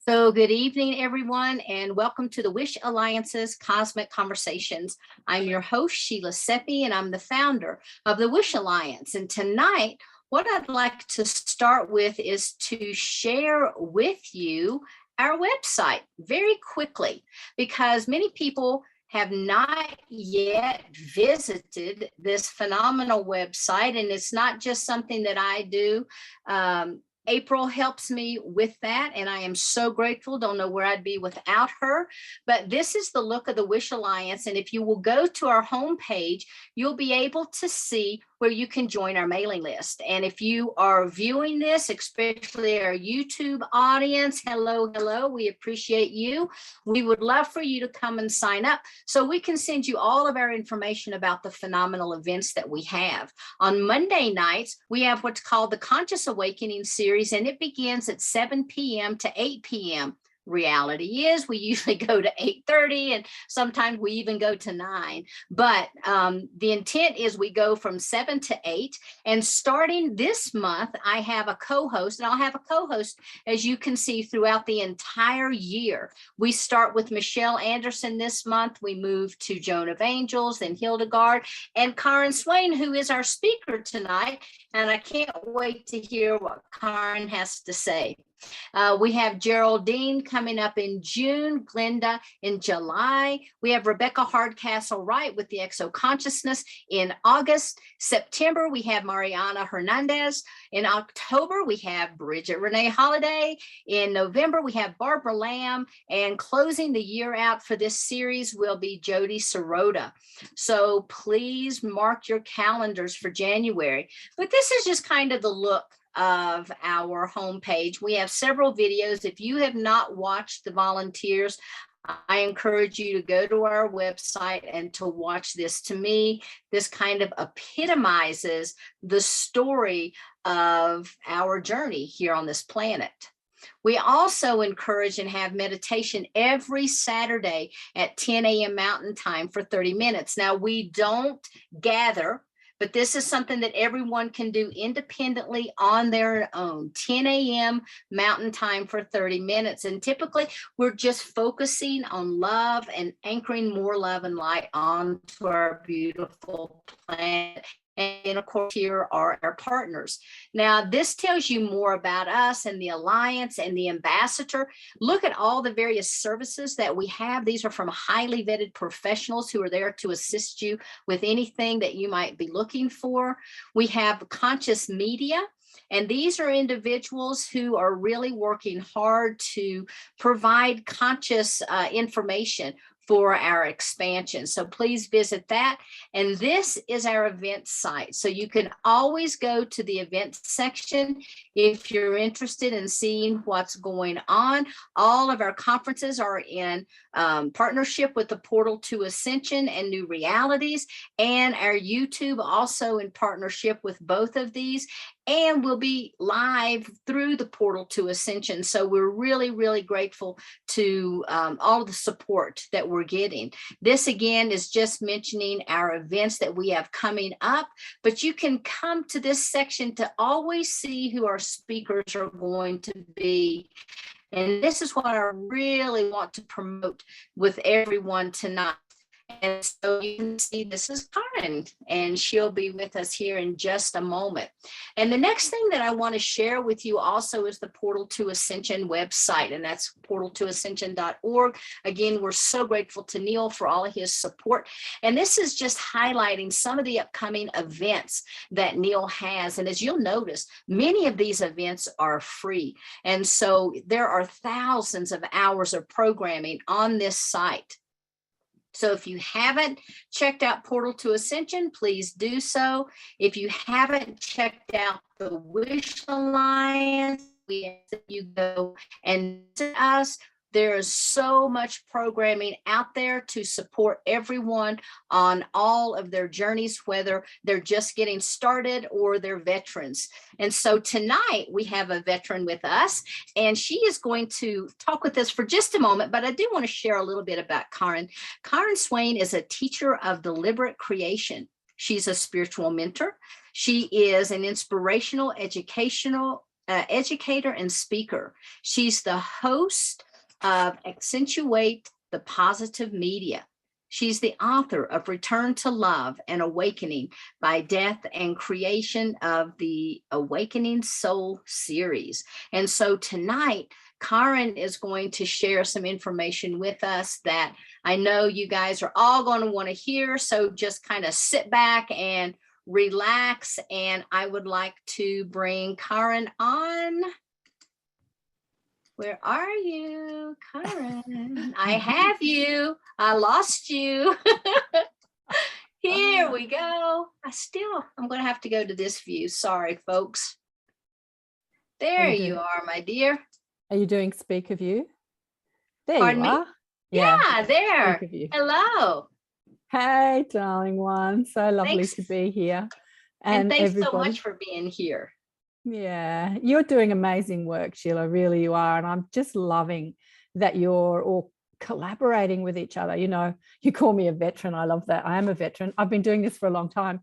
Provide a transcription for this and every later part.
So good evening, everyone, and welcome to the Wish Alliance's Cosmic Conversations. I'm your host, Sheila Seppi, and I'm the founder of the Wish Alliance. And tonight, what I'd like to start with is to share with you our website very quickly, because many people have not yet visited this phenomenal website, and it's not just something that I do. April helps me with that, and I am so grateful. Don't know where I'd be without her. But this is the look of the Wish Alliance. And if you will go to our homepage, you'll be able to see where you can join our mailing list. And if you are viewing this, especially our YouTube audience, hello, we appreciate you. We would love for you to come and sign up so we can send you all of our information about the phenomenal events that we have. On Monday nights, we have what's called the Conscious Awakening series, and it begins at 7 p.m. to 8 p.m. Reality is we usually go to 8:30, and sometimes we even go to 9. But the intent is we go from 7 to 8. And starting this month, I have a co-host, and I'll have a co-host, as you can see, throughout the entire year. We start with Michelle Anderson this month. We move to Joan of Angels, then Hildegard, and Karen Swain, who is our speaker tonight. And I can't wait to hear what Karen has to say. We have Geraldine coming up in June, Glenda in July. We have Rebecca Hardcastle Wright with the Exo Consciousness in August. September, we have Mariana Hernandez. In October, we have Bridget Renee Holiday. In November, we have Barbara Lamb. And closing the year out for this series will be Jody Sirota. So please mark your calendars for January. But this is just kind of the look of our homepage. We have several videos. If you have not watched the volunteers, I encourage you to go to our website and to watch this. To me, this kind of epitomizes the story of our journey here on this planet. We also encourage and have meditation every Saturday at 10 a.m. Mountain Time for 30 minutes. Now, we don't gather, but this is something that everyone can do independently on their own. 10 a.m. Mountain Time for 30 minutes. And typically, we're just focusing on love and anchoring more love and light onto our beautiful planet. And of course, here are our partners. Now, this tells you more about us and the Alliance and the Ambassador. Look at all the various services that we have. These are from highly vetted professionals who are there to assist you with anything that you might be looking for. We have Conscious Media. And these are individuals who are really working hard to provide conscious information for our expansion. So please visit that. And this is our event site. So you can always go to the event section if you're interested in seeing what's going on. All of our conferences are in partnership with the Portal to Ascension and New Realities, and our YouTube also in partnership with both of these. And we'll be live through the Portal to Ascension. So we're really, really grateful to all the support that we're getting. This, again, is just mentioning our events that we have coming up, but you can come to this section to always see who our speakers are going to be. And this is what I really want to promote with everyone tonight. And so you can see this is Karen, and she'll be with us here in just a moment. And the next thing that I want to share with you also is the Portal to Ascension website, and that's portaltoascension.org. Again, we're so grateful to Neil for all of his support. And this is just highlighting some of the upcoming events that Neil has. And as you'll notice, many of these events are free. And so there are thousands of hours of programming on this site. So if you haven't checked out Portal to Ascension, please do so. If you haven't checked out the Wish Alliance, we ask that you go and visit us. There is so much programming out there to support everyone on all of their journeys, whether they're just getting started or they're veterans. And so tonight we have a veteran with us, and she is going to talk with us for just a moment, but I do want to share a little bit about Karen. Karen Swain is a teacher of deliberate creation. She's a spiritual mentor. She is an inspirational, educational educator and speaker. She's the host of Accentuate the Positive Media. She's the author of Return to Love and Awakening by Death and creation of the Awakening Soul series. And so tonight, Karen is going to share some information with us that I know you guys are all going to want to hear. So just kind of sit back and relax. And I would like to bring Karen on. Where are you, Karen? I have you. I lost you. Here we go. I'm going to have to go to this view. Sorry, folks. There you are, my dear. Are you doing speaker view? There Pardon you me? are. Yeah, there. Hello. Hey, darling one. So lovely Thanks. to be here. And thanks so much for being here. Yeah, you're doing amazing work, Sheila. Really, you are. And I'm just loving that you're all collaborating with each other. You know, you call me a veteran. I love that. I am a veteran. I've been doing this for a long time.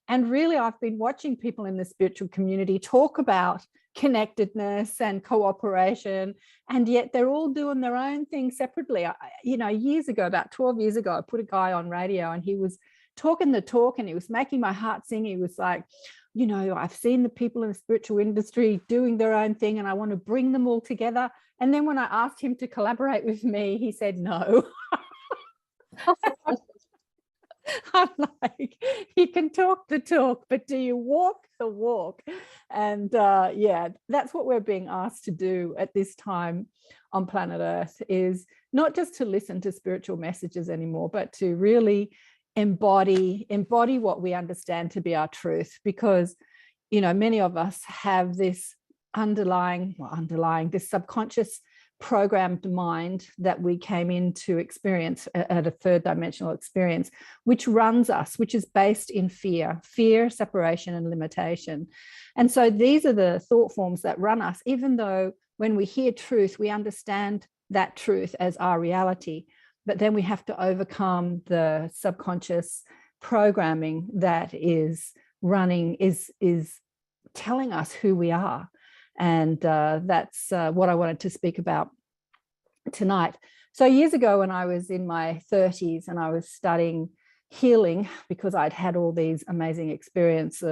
And really, I've been watching people in the spiritual community talk about connectedness and cooperation, and yet they're all doing their own thing separately. Years ago, about 12 years ago, I put a guy on radio and he was talking the talk and he was making my heart sing. He was like, I've seen the people in the spiritual industry doing their own thing and I want to bring them all together. And then when I asked him to collaborate with me, he said no. I'm like, you can talk the talk, but do you walk the walk? And that's what we're being asked to do at this time on planet Earth, is not just to listen to spiritual messages anymore, but to really embody what we understand to be our truth. Because, many of us have this underlying this subconscious programmed mind that we came into experience at a third dimensional experience, which runs us, which is based in fear, separation, and limitation. And so these are the thought forms that run us, even though when we hear truth, we understand that truth as our reality. But then we have to overcome the subconscious programming that is running, is telling us who we are. And that's what I wanted to speak about tonight. So years ago, when I was in my 30s and I was studying healing, because I'd had all these amazing experiences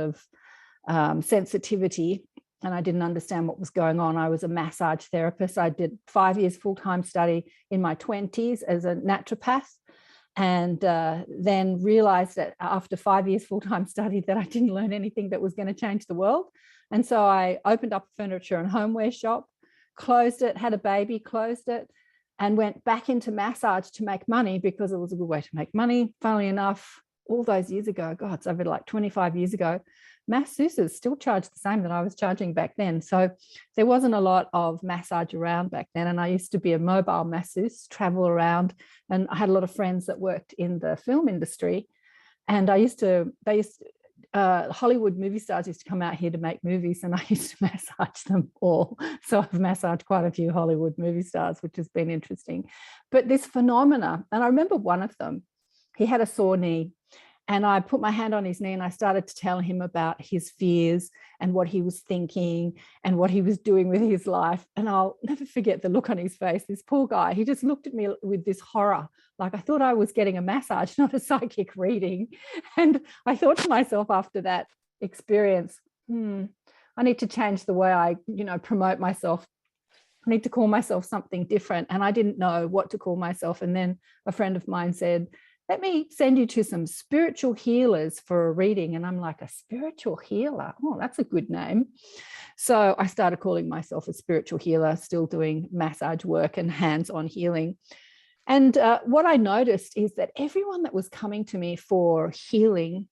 of sensitivity and I didn't understand what was going on. I was a massage therapist. I did 5 years full-time study in my 20s as a naturopath, and then realized that after 5 years full-time study that I didn't learn anything that was going to change the world. And so I opened up a furniture and homeware shop, closed it, had a baby, closed it, and went back into massage to make money because it was a good way to make money. Funnily enough, all those years ago, God, it's over like 25 years ago, masseuses still charged the same that I was charging back then. So there wasn't a lot of massage around back then. And I used to be a mobile masseuse, travel around, and I had a lot of friends that worked in the film industry. And Hollywood movie stars used to come out here to make movies, and I used to massage them all. So I've massaged quite a few Hollywood movie stars, which has been interesting. But this phenomena, and I remember one of them, he had a sore knee, and I put my hand on his knee and I started to tell him about his fears and what he was thinking and what he was doing with his life. And I'll never forget the look on his face. This poor guy, he just looked at me with this horror, like I thought I was getting a massage, not a psychic reading. And I thought to myself after that experience, I need to change the way I, promote myself. I need to call myself something different. And I didn't know what to call myself. And then a friend of mine said, let me send you to some spiritual healers for a reading. And I'm like, a spiritual healer? Oh, that's a good name. So I started calling myself a spiritual healer, still doing massage work and hands-on healing. And what I noticed is that everyone that was coming to me for healing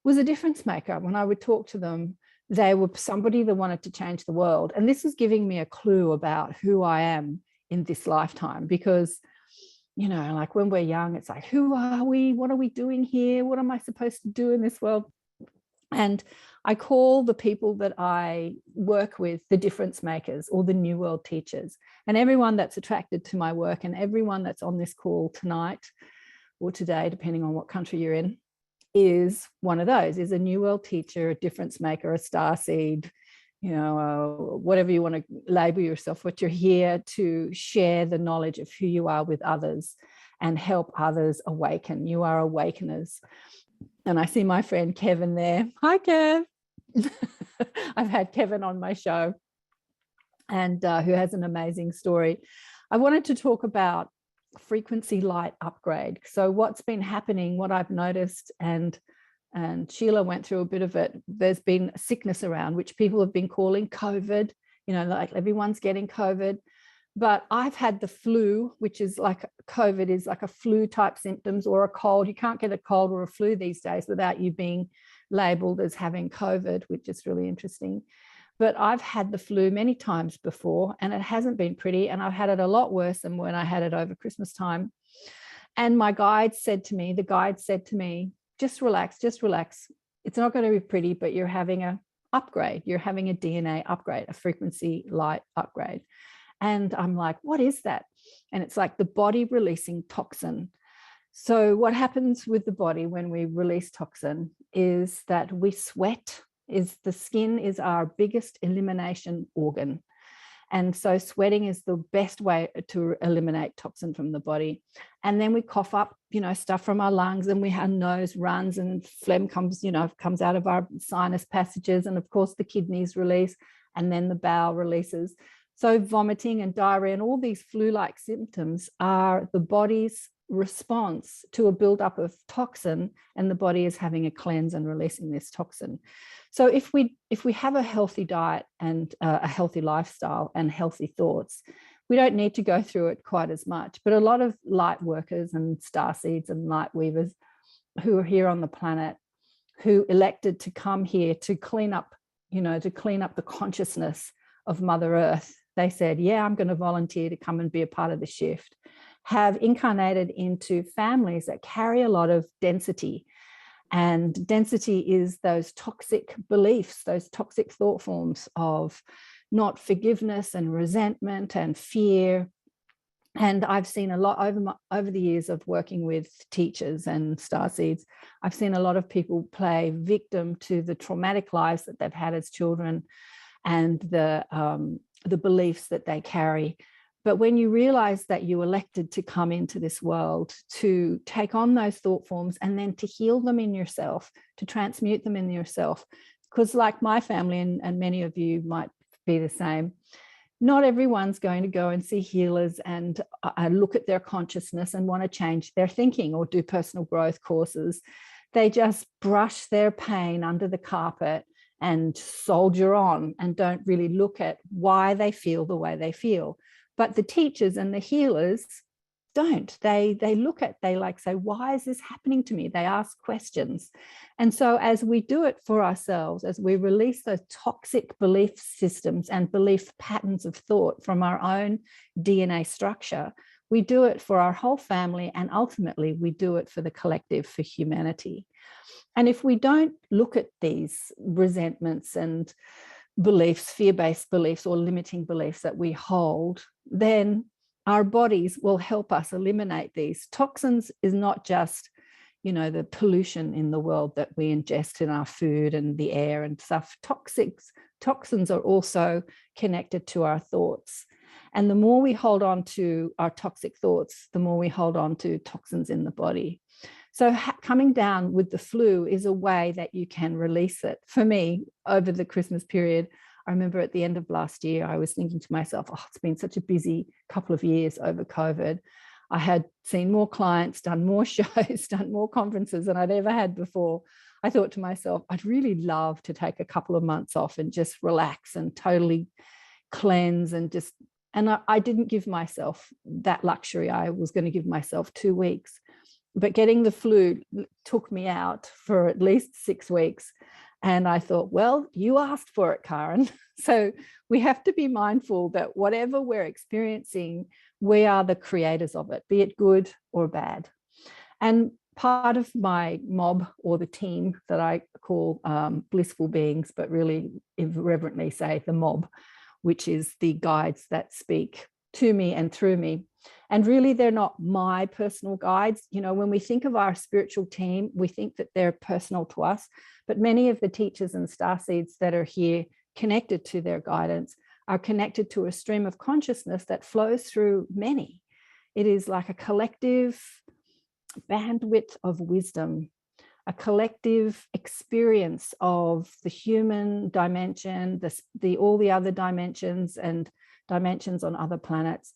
was a difference maker. When I would talk to them, they were somebody that wanted to change the world. And this was giving me a clue about who I am in this lifetime, because like when we're young, it's like, who are we? What are we doing here? What am I supposed to do in this world? And I call the people that I work with the difference makers, or the new world teachers. And everyone that's attracted to my work, and everyone that's on this call tonight or today, depending on what country you're in, is one of those, is a new world teacher, a difference maker, a starseed, whatever you want to label yourself, but you're here to share the knowledge of who you are with others and help others awaken. You are awakeners. And I see my friend Kevin there. Hi, Kev. I've had Kevin on my show, and who has an amazing story. I wanted to talk about frequency light upgrade. So what's been happening, what I've noticed, and Sheila went through a bit of it. There's been sickness around, which people have been calling COVID, like everyone's getting COVID. But I've had the flu, which is like COVID is like a flu type symptoms, or a cold. You can't get a cold or a flu these days without you being labeled as having COVID, which is really interesting. But I've had the flu many times before, and it hasn't been pretty. And I've had it a lot worse than when I had it over Christmas time. And my guide said to me, just relax, just relax. It's not going to be pretty, but you're having an upgrade. You're having a DNA upgrade, a frequency light upgrade. And I'm like, what is that? And it's like the body releasing toxin. So what happens with the body when we release toxin is that we sweat. The skin is our biggest elimination organ. And so sweating is the best way to eliminate toxin from the body. And then we cough up, stuff from our lungs, and our nose runs and phlegm comes out of our sinus passages. And of course the kidneys release, and then the bowel releases. So vomiting and diarrhea and all these flu-like symptoms are the body's response to a buildup of toxin, and the body is having a cleanse and releasing this toxin. So if we have a healthy diet and a healthy lifestyle and healthy thoughts, we don't need to go through it quite as much. But a lot of light workers and starseeds and light weavers who are here on the planet, who elected to come here to clean up the consciousness of Mother Earth, they said, yeah, I'm going to volunteer to come and be a part of the shift, have incarnated into families that carry a lot of density. And density is those toxic beliefs, those toxic thought forms of not forgiveness and resentment and fear. And I've seen a lot over the years of working with teachers and starseeds. I've seen a lot of people play victim to the traumatic lives that they've had as children and the beliefs that they carry. But when you realize that you elected to come into this world to take on those thought forms and then to heal them in yourself, to transmute them in yourself, because like my family and many of you might be the same, not everyone's going to go and see healers and look at their consciousness and want to change their thinking or do personal growth courses. They just brush their pain under the carpet and soldier on and don't really look at why they feel the way they feel. But the teachers and the healers don't. They say, why is this happening to me? They ask questions. And so as we do it for ourselves, as we release those toxic belief systems and belief patterns of thought from our own DNA structure, we do it for our whole family, and ultimately we do it for the collective, for humanity. And if we don't look at these resentments and beliefs, fear-based beliefs or limiting beliefs that we hold, then our bodies will help us eliminate these. Toxins is not just, the pollution in the world that we ingest in our food and the air and stuff. Toxins are also connected to our thoughts. And the more we hold on to our toxic thoughts, the more we hold on to toxins in the body. So coming down with the flu is a way that you can release it. For me, over the Christmas period, I remember at the end of last year, I was thinking to myself, it's been such a busy couple of years over COVID. I had seen more clients, done more shows, done more conferences than I'd ever had before. I thought to myself, I'd really love to take a couple of months off and just relax and totally cleanse and I didn't give myself that luxury. I was going to give myself 2 weeks. But getting the flu took me out for at least 6 weeks. And I thought, well, you asked for it, Karen. So we have to be mindful that whatever we're experiencing, we are the creators of it, be it good or bad. And part of my mob, or the team that I call blissful beings, but really irreverently say the mob, which is the guides that speak to me and through me. And really, they're not my personal guides. When we think of our spiritual team, we think that they're personal to us. But many of the teachers and starseeds that are here connected to their guidance are connected to a stream of consciousness that flows through many. It is like a collective bandwidth of wisdom, a collective experience of the human dimension, all the other dimensions and dimensions on other planets.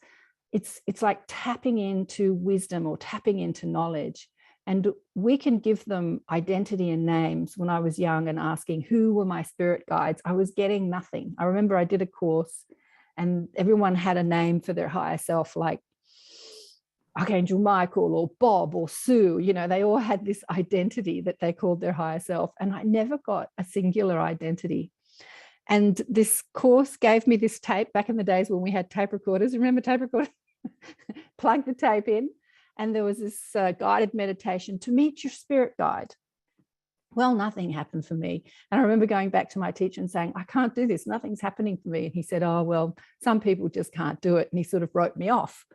It's like tapping into wisdom or tapping into knowledge. And we can give them identity and names. When I was young and asking who were my spirit guides, I was getting nothing. I remember I did a course and everyone had a name for their higher self, like Archangel Michael or Bob or Sue. You know, they all had this identity that they called their higher self. And I never got a singular identity. And this course gave me this tape back in the days when we had tape recorders. Remember tape recorders? Plug the tape in. And there was this guided meditation to meet your spirit guide. Well, nothing happened for me. And I remember going back to my teacher and saying, I can't do this. Nothing's happening for me. And he said, oh, well, some people just can't do it. And he sort of wrote me off.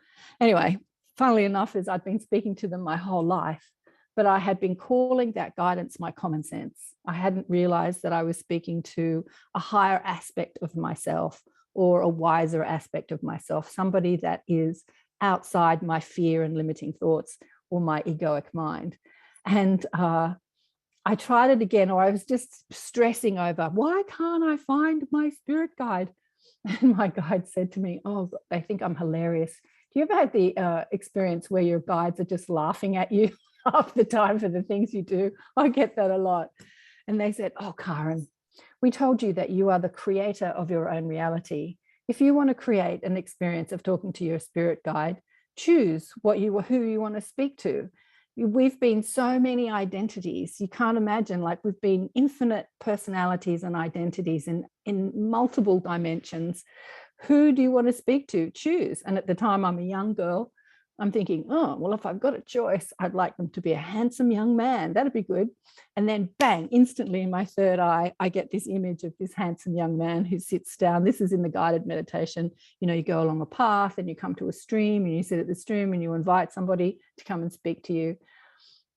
Anyway, funnily enough, is I'd been speaking to them my whole life, but I had been calling that guidance my common sense. I hadn't realized that I was speaking to a higher aspect of myself or a wiser aspect of myself, somebody that is outside my fear and limiting thoughts or my egoic mind. And I tried it again, or I was just stressing over, why can't I find my spirit guide? And my guide said to me, oh, they think I'm hilarious. Do you ever have the experience where your guides are just laughing at you half the time for the things you do? I get that a lot. And they said, oh, Karen, we told you that you are the creator of your own reality. If you want to create an experience of talking to your spirit guide, choose who you want to speak to. We've been so many identities. You can't imagine, like we've been infinite personalities and identities in multiple dimensions. Who do you want to speak to? Choose. And at the time, I'm a young girl. I'm thinking, oh, well, if I've got a choice, I'd like them to be a handsome young man. That'd be good. And then bang, instantly in my third eye, I get this image of this handsome young man who sits down. This is in the guided meditation. You know, you go along a path and you come to a stream and you sit at the stream and you invite somebody to come and speak to you.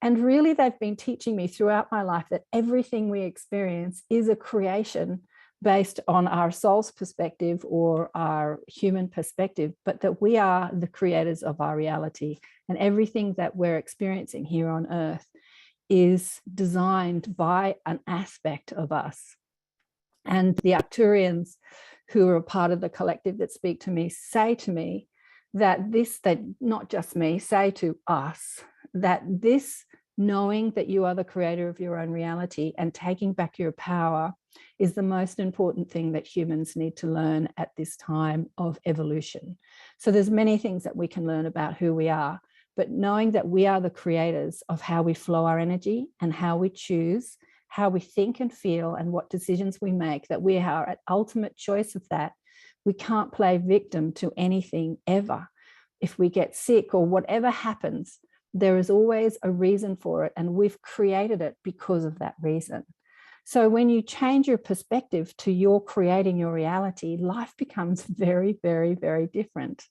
And really, they've been teaching me throughout my life that everything we experience is a creation based on our soul's perspective or our human perspective, but that we are the creators of our reality. And everything that we're experiencing here on earth is designed by an aspect of us. And the Arcturians, who are a part of the collective that speak to me, say to me that not just me, say to us that this knowing that you are the creator of your own reality and taking back your power is the most important thing that humans need to learn at this time of evolution. So there's many things that we can learn about who we are, but knowing that we are the creators of how we flow our energy and how we choose, how we think and feel and what decisions we make, that we are at ultimate choice of that. We can't play victim to anything ever. If we get sick or whatever happens, there is always a reason for it, and we've created it because of that reason. So when you change your perspective to you're creating your reality, life becomes very, very, very different.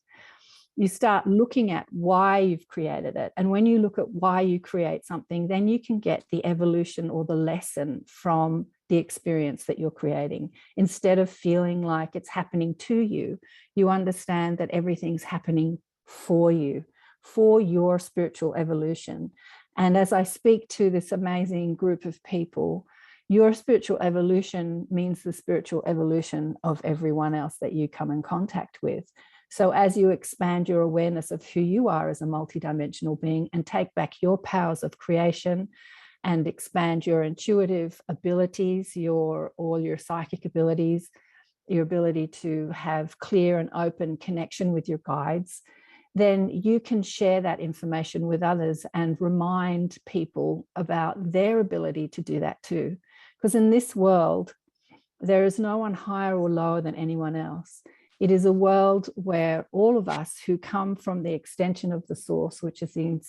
You start looking at why you've created it. And when you look at why you create something, then you can get the evolution or the lesson from the experience that you're creating. Instead of feeling like it's happening to you, you understand that everything's happening for you, for your spiritual evolution. And as I speak to this amazing group of people, your spiritual evolution means the spiritual evolution of everyone else that you come in contact with. So as you expand your awareness of who you are as a multidimensional being and take back your powers of creation and expand your intuitive abilities, all your psychic abilities, your ability to have clear and open connection with your guides, then you can share that information with others and remind people about their ability to do that too. Because in this world, there is no one higher or lower than anyone else. It is a world where all of us who come from the extension of the source, which is the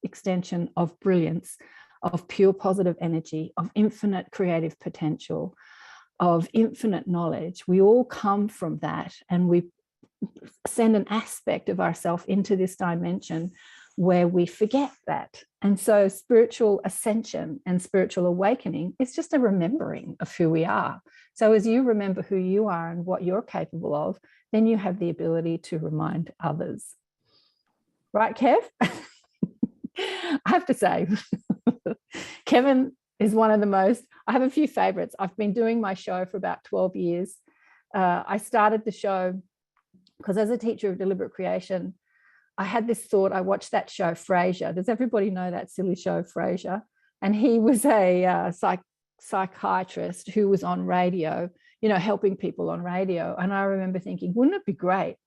extension of brilliance, of pure positive energy, of infinite creative potential, of infinite knowledge, we all come from that, and we send an aspect of ourselves into this dimension where we forget that. And so spiritual ascension and spiritual awakening is just a remembering of who we are. So as you remember who you are and what you're capable of, then you have the ability to remind others. Right, Kev? I have to say, Kevin is one of the most, I have a few favorites. I've been doing my show for about 12 years. I started the show because as a teacher of deliberate creation, I had this thought. I watched that show, Frasier. Does everybody know that silly show, Frasier? And he was a psychiatrist who was on radio, you know, helping people on radio. And I remember thinking, wouldn't it be great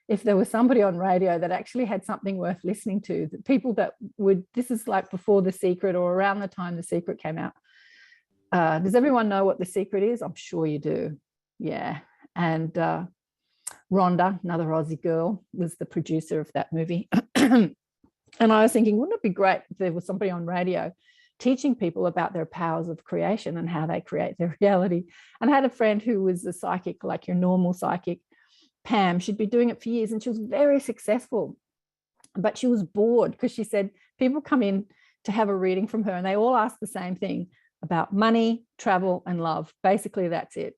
if there was somebody on radio that actually had something worth listening to, that people that would, this is like before The Secret or around the time The Secret came out. Does everyone know what The Secret is? I'm sure you do. Yeah. And Rhonda, another Aussie girl, was the producer of that movie. And I was thinking, wouldn't it be great if there was somebody on radio teaching people about their powers of creation and how they create their reality? And I had a friend who was a psychic, like your normal psychic, Pam. She'd been doing it for years and she was very successful, but she was bored because she said people come in to have a reading from her and they all ask the same thing about money, travel, and love. Basically, that's it.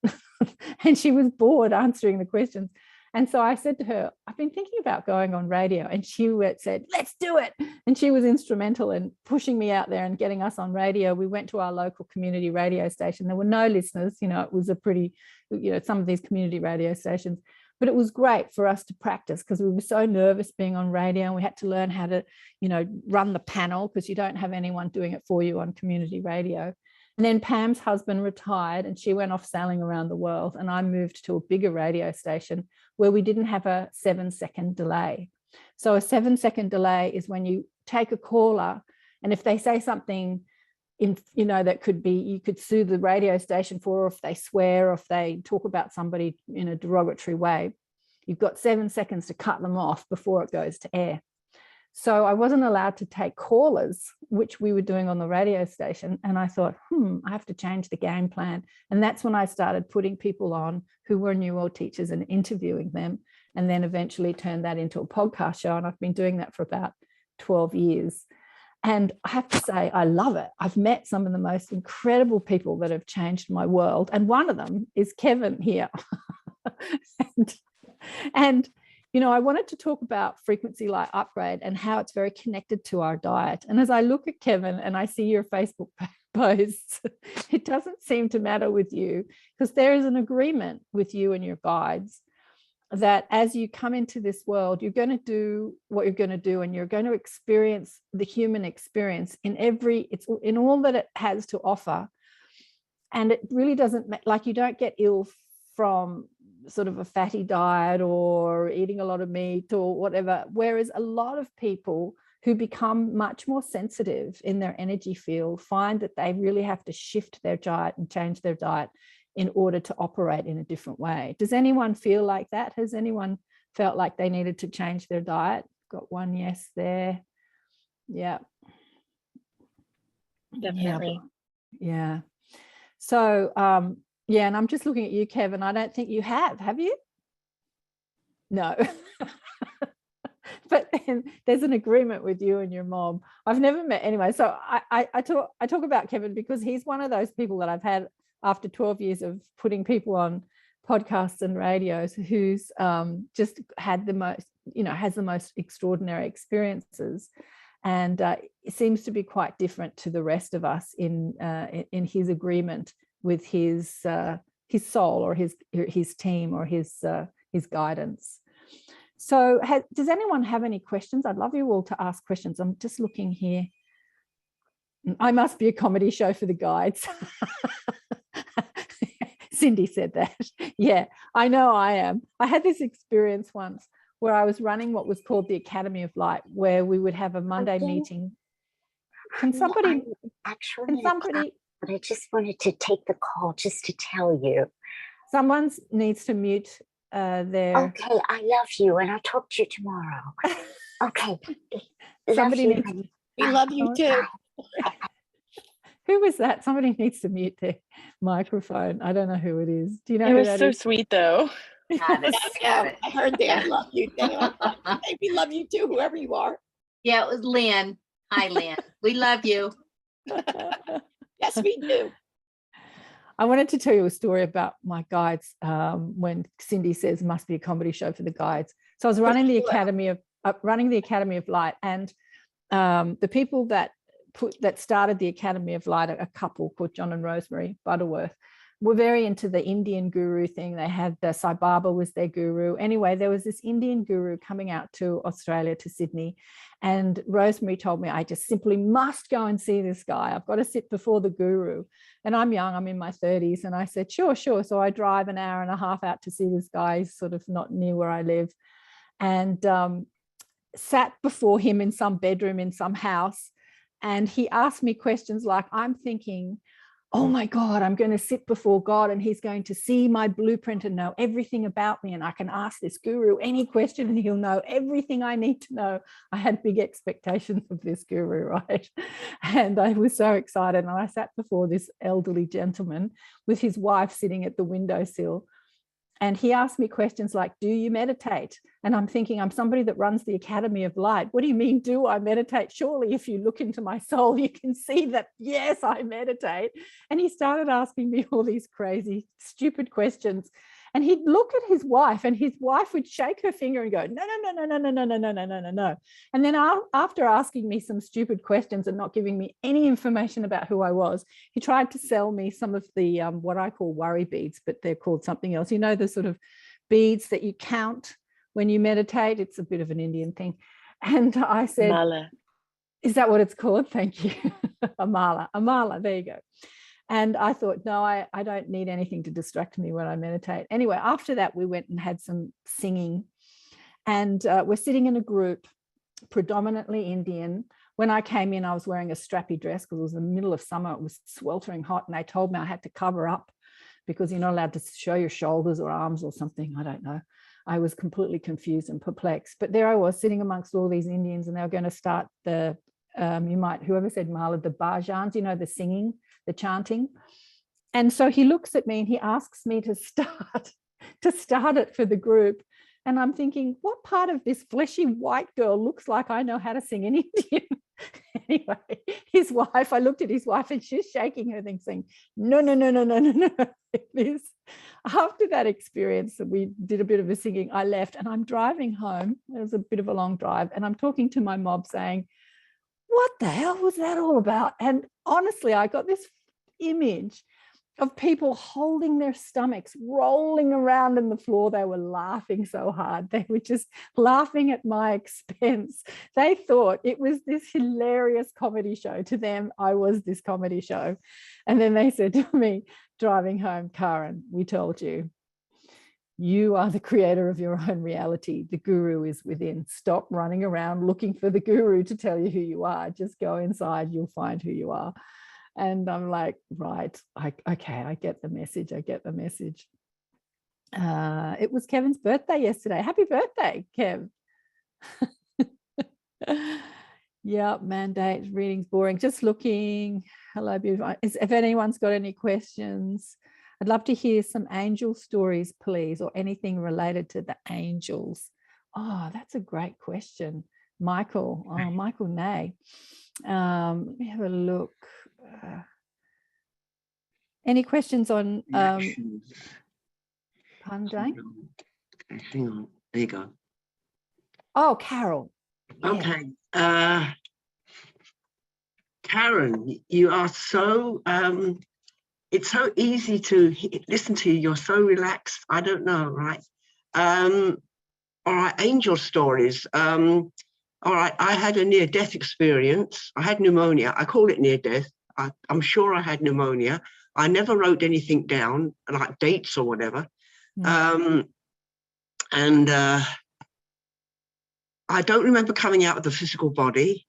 And she was bored answering the questions. And so I said to her, I've been thinking about going on radio. And she said, let's do it. And she was instrumental in pushing me out there and getting us on radio. We went to our local community radio station. There were no listeners, you know, it was a pretty, you know, some of these community radio stations, but it was great for us to practice because we were so nervous being on radio and we had to learn how to, you know, run the panel because you don't have anyone doing it for you on community radio. And then Pam's husband retired and she went off sailing around the world. And I moved to a bigger radio station where we didn't have a 7-second delay. So a 7-second delay is when you take a caller and if they say something in, you know, that could be, you could sue the radio station for, or if they swear, or if they talk about somebody in a derogatory way, you've got 7 seconds to cut them off before it goes to air. So I wasn't allowed to take callers, which we were doing on the radio station. And I thought, I have to change the game plan. And that's when I started putting people on who were New World teachers and interviewing them, and then eventually turned that into a podcast show. And I've been doing that for about 12 years. And I have to say, I love it. I've met some of the most incredible people that have changed my world. And one of them is Kevin here. and you know, I wanted to talk about frequency light upgrade and how it's very connected to our diet. And as I look at Kevin and I see your Facebook posts, it doesn't seem to matter with you because there is an agreement with you and your guides that as you come into this world, you're going to do what you're going to do and you're going to experience the human experience it's in all that it has to offer. And it really doesn't, like you don't get ill from sort of a fatty diet or eating a lot of meat or whatever, whereas a lot of people who become much more sensitive in their energy field find that they really have to shift their diet and change their diet in order to operate in a different way. Does anyone feel like that? Has anyone felt like they needed to change their diet? Got one yes there. Yeah. Definitely. Yeah. So yeah, and I'm just looking at you, Kevin. I don't think you have you? No. But then there's an agreement with you and your mom. I've never met anyway. So I talk about Kevin because he's one of those people that I've had after 12 years of putting people on podcasts and radios who's just had the most, you know, has the most extraordinary experiences. And it seems to be quite different to the rest of us in his agreement with his soul or his team or his guidance. So does anyone have any questions? I'd love you all to ask questions. I'm just looking here. I must be a comedy show for the guides. Cindy said that. Yeah, I know I am. I had this experience once where I was running what was called the Academy of Light, where we would have a Monday meeting. Can somebody? But I just wanted to take the call just to tell you. Someone needs to mute their... Okay, I love you and I'll talk to you tomorrow. Okay. We love you too. Who was that? Somebody needs to mute their microphone. I don't know who it is. Do you know it who was that so is? sweet though. I heard they love you. We love you too, whoever you are. Yeah, it was Lynn. Hi, Lynn. We love you. Yes, we do. I wanted to tell you a story about my guides when Cindy says must be a comedy show for the guides. So I was running the Academy of Light, and the people that started the Academy of Light, a couple called John and Rosemary Butterworth, were very into the Indian guru thing. They had Sai Baba was their guru. Anyway, there was this Indian guru coming out to Australia, to Sydney, and Rosemary told me I just simply must go and see this guy. I've got to sit before the guru. And I'm young, I'm in my 30s. And I said, sure. So I drive an hour and a half out to see this guy, sort of not near where I live, and sat before him in some bedroom in some house. And he asked me questions like, I'm thinking, oh my God, I'm going to sit before God and he's going to see my blueprint and know everything about me. And I can ask this guru any question and he'll know everything I need to know. I had big expectations of this guru, right? And I was so excited. And I sat before this elderly gentleman with his wife sitting at the windowsill. And he asked me questions like, do you meditate? And I'm thinking, I'm somebody that runs the Academy of Light. What do you mean, do I meditate? Surely if you look into my soul, you can see that, yes, I meditate. And he started asking me all these crazy, stupid questions. And he'd look at his wife and his wife would shake her finger and go, no, no, no, no, no, no, no, no, no, no, no, no. And then after asking me some stupid questions and not giving me any information about who I was, he tried to sell me some of the what I call worry beads, but they're called something else. You know, the sort of beads that you count when you meditate. It's a bit of an Indian thing. And I said, Mala. Is that what it's called? Thank you. A mala, there you go. And I thought, no, I don't need anything to distract me when I meditate. Anyway, after that, we went and had some singing. And we're sitting in a group, predominantly Indian. When I came in, I was wearing a strappy dress because it was the middle of summer. It was sweltering hot. And they told me I had to cover up because you're not allowed to show your shoulders or arms or something. I don't know. I was completely confused and perplexed. But there I was sitting amongst all these Indians, and they were going to start the, whoever said mala, the bhajans, you know, the singing, the chanting. And so he looks at me and he asks me to start it for the group. And I'm thinking, what part of this fleshy white girl looks like I know how to sing in Indian? Anyway, his wife, I looked at his wife and she's shaking her thing saying, no, no, no, no, no, no, no. This. After that experience, we did a bit of a singing, I left and I'm driving home. It was a bit of a long drive. And I'm talking to my mob saying, what the hell was that all about? And honestly, I got this image of people holding their stomachs, rolling around in the floor. They were laughing so hard. They were just laughing at my expense. They thought it was this hilarious comedy show. To them, I was this comedy show. And then they said to me, driving home, Karen, we told you, you are the creator of your own reality. The guru is within. Stop running around looking for the guru to tell you who you are. Just go inside, you'll find who you are. And I'm like, right, okay, I get the message. I get the message. It was Kevin's birthday yesterday. Happy birthday, Kev. Yeah, mandate, reading's boring. Just looking. Hello, beautiful. If anyone's got any questions, I'd love to hear some angel stories, please, or anything related to the angels. Oh, that's a great question. Michael, Michael Nay. Let me have a look. Any questions on pardon, Jane? Hang on, there you go. Oh, Carol. Yeah. Okay. Karen, you are so it's so easy to listen to you. You're so relaxed. I don't know, right? All right, angel stories. All right, I had a near-death experience. I had pneumonia. I call it near-death. I'm sure I had pneumonia. I never wrote anything down, like dates or whatever. Mm. And I don't remember coming out of the physical body.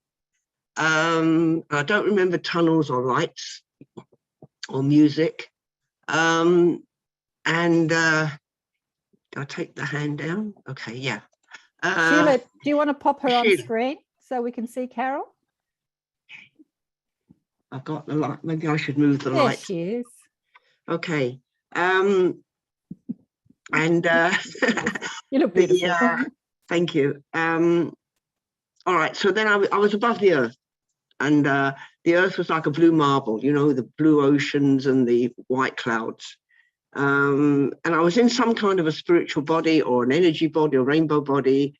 I don't remember tunnels or lights or music. And I'll take the hand down. Okay, yeah. Sheila, do you want to pop her on screen so we can see Carol? I've got the light. Maybe I should move the light. There she is. Okay. And you look beautiful. thank you. All all right, so then I was above the earth, and the earth was like a blue marble, you know, the blue oceans and the white clouds. And I was in some kind of a spiritual body or an energy body or rainbow body,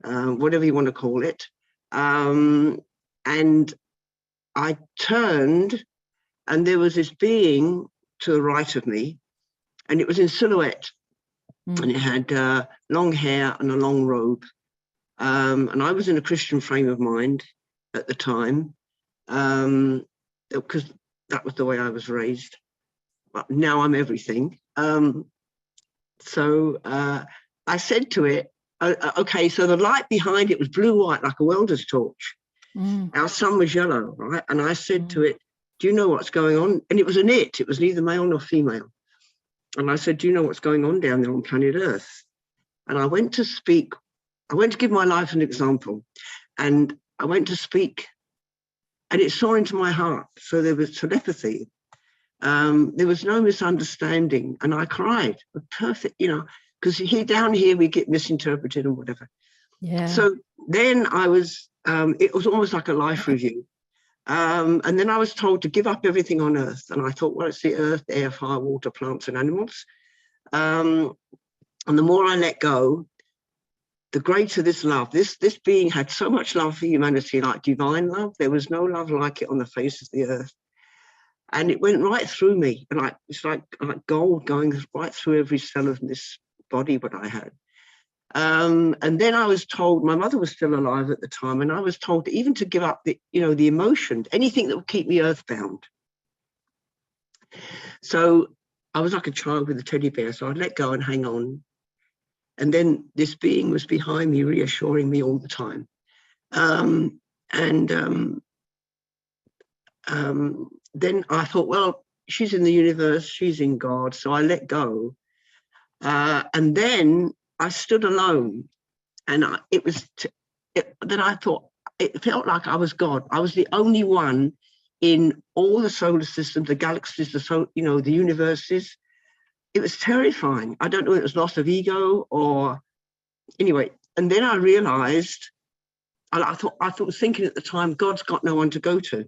whatever you want to call it. And I turned, and there was this being to the right of me, and it was in silhouette. And it had long hair and a long robe. And I was in a Christian frame of mind at the time, because that was the way I was raised. But now I'm everything. So I said to it, okay, so the light behind it was blue-white, like a welder's torch. Our sun was yellow, right? And I said to it, do you know what's going on? And it was an it. It was neither male nor female. And I said, do you know what's going on down there on planet Earth? And I went to speak. I went to give my life an example. And I went to speak, and it saw into my heart. So there was telepathy. There was no misunderstanding. And I cried. Perfect, you know, because down here we get misinterpreted and whatever. Yeah. So then I was, it was almost like a life review. And then I was told to give up everything on Earth. And I thought, well, it's the earth, air, fire, water, plants and animals. And the more I let go, the greater this love. This being had so much love for humanity, like divine love. There was no love like it on the face of the earth. And it went right through me. And it's like gold going right through every cell of this body what I had. And then I was told, my mother was still alive at the time, and I was told even to give up the emotion, anything that would keep me earthbound. So I was like a child with a teddy bear, so I'd let go and hang on. And then this being was behind me, reassuring me all the time. Then I thought, well, she's in the universe, she's in God, so I let go. And then I stood alone, and then I thought, it felt like I was God. I was the only one in all the solar systems, the galaxies, the universes. It was terrifying. I don't know if it was loss of ego or anyway. And then I realized, and I was thinking at the time, God's got no one to go to.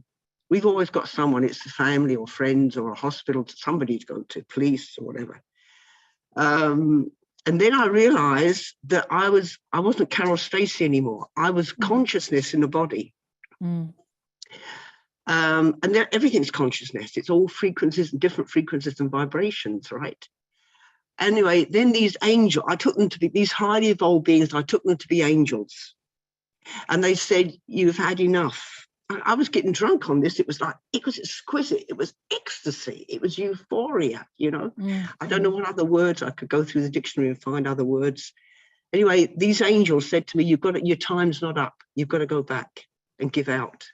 We've always got someone. It's the family or friends or a hospital, somebody to go to, police or whatever. And then I realized that I wasn't Carol Stacey anymore. I was consciousness in the body. And everything's consciousness. It's all frequencies and different frequencies and vibrations, right? Anyway, then these angels, I took them to be these highly evolved beings. I took them to be angels. And they said, you've had enough. I was getting drunk on this. It was exquisite. It was ecstasy. It was euphoria, you know. I don't know what other words. I could go through the dictionary and find other words. Anyway, these angels said to me, your time's not up. You've got to go back and give out.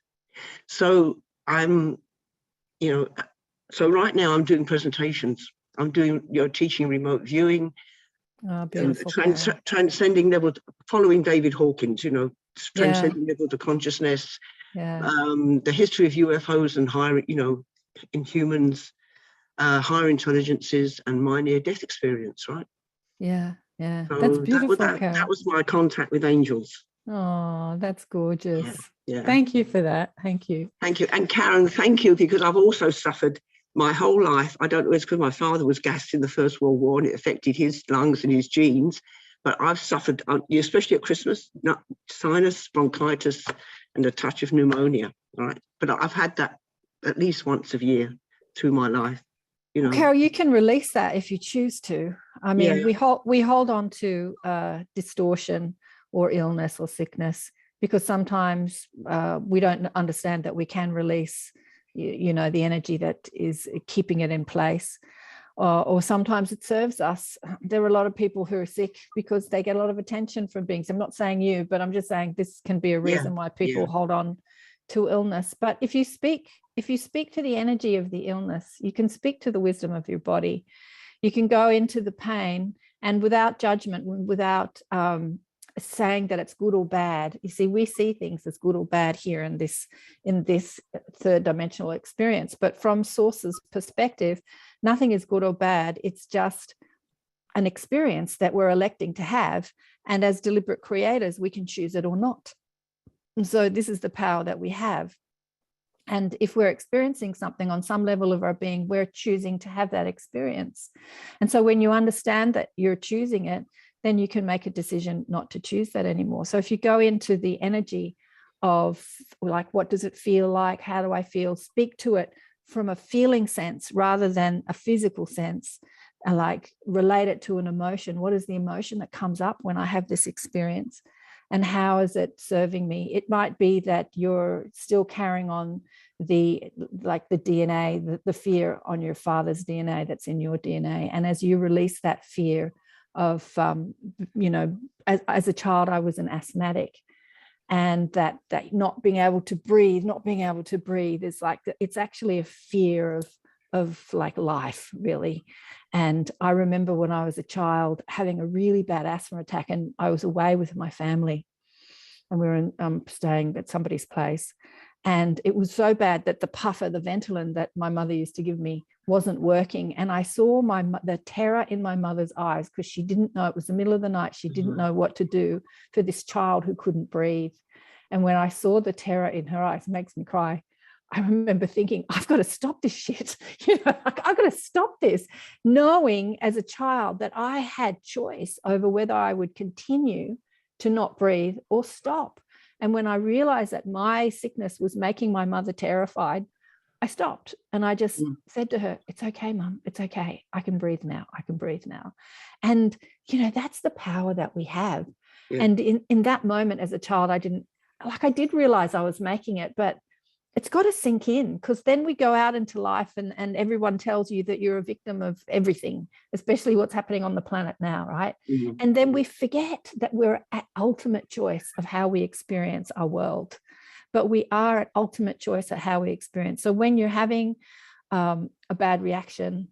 So so right now I'm doing presentations. I'm doing, teaching remote viewing. Oh, beautiful. Transcending level, following David Hawkins, transcending level to consciousness. Yeah. The history of UFOs and higher, in humans, higher intelligences, and my near-death experience, right? Yeah, yeah. So that's beautiful, that was my contact with angels. Oh, that's gorgeous. Yeah. Thank you for that. Thank you. Thank you. And Karen, thank you, because I've also suffered my whole life. I don't know, it's because my father was gassed in the First World War and it affected his lungs and his genes, but I've suffered, especially at Christmas, sinus, bronchitis, and a touch of pneumonia, right? But I've had that at least once a year through my life, Carol, you can release that if you choose to. I mean, we hold on to distortion or illness or sickness because sometimes we don't understand that we can release, the energy that is keeping it in place. Or sometimes it serves us. There are a lot of people who are sick because they get a lot of attention from beings. I'm not saying you, but I'm just saying this can be a reason why people hold on to illness. But if you speak to the energy of the illness, you can speak to the wisdom of your body. You can go into the pain and without judgment, without saying that it's good or bad. You see, we see things as good or bad here in this third dimensional experience. But from Source's perspective, nothing is good or bad. It's just an experience that we're electing to have. And as deliberate creators, we can choose it or not. And so this is the power that we have. And if we're experiencing something on some level of our being, we're choosing to have that experience. And so when you understand that you're choosing it, then you can make a decision not to choose that anymore. So if you go into the energy of like, what does it feel like? How do I feel? Speak to it from a feeling sense rather than a physical sense. Like relate it to an emotion. What is the emotion that comes up when I have this experience? And how is it serving me? It might be that you're still carrying on the DNA, the fear on your father's DNA that's in your DNA. And as you release that fear of, as a child, I was an asthmatic, and that not being able to breathe is like, it's actually a fear of like life, really. And I remember when I was a child having a really bad asthma attack, and I was away with my family, and we were staying at somebody's place, and it was so bad that the puffer, the Ventolin that my mother used to give me, wasn't working. And I saw the terror in my mother's eyes, because she didn't know, it was the middle of the night, she didn't know what to do for this child who couldn't breathe. And when I saw the terror in her eyes, it makes me cry. I remember thinking, I've got to stop this shit. I've got to stop this, knowing as a child that I had choice over whether I would continue to not breathe or stop. And when I realized that my sickness was making my mother terrified, I stopped, and I just said to her, it's okay, Mum, it's okay. I can breathe now. I can breathe now. And, that's the power that we have. Yeah. And in that moment as a child, I did realize I was making it, but it's got to sink in, because then we go out into life and everyone tells you that you're a victim of everything, especially what's happening on the planet now, right? Mm-hmm. And then we forget that we're at ultimate choice of how we experience our world. But we are at ultimate choice at how we experience. So when you're having a bad reaction,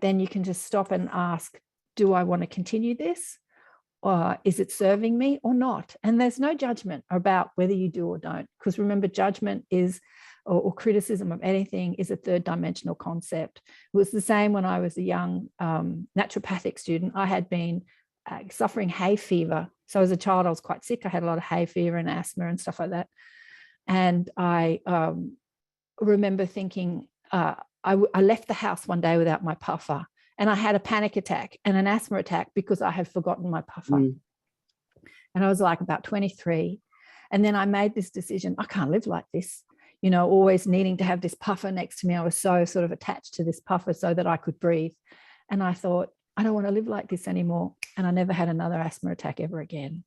then you can just stop and ask, do I want to continue this? Or is it serving me or not? And there's no judgment about whether you do or don't, because remember, judgment is, or criticism of anything, is a third dimensional concept. It was the same when I was a young naturopathic student. I had been suffering hay fever. So as a child, I was quite sick. I had a lot of hay fever and asthma and stuff like that. And I remember thinking, I left the house one day without my puffer, and I had a panic attack and an asthma attack because I had forgotten my puffer. And I was like about 23. And then I made this decision, I can't live like this, always needing to have this puffer next to me. I was so sort of attached to this puffer so that I could breathe. And I thought, I don't want to live like this anymore. And I never had another asthma attack ever again.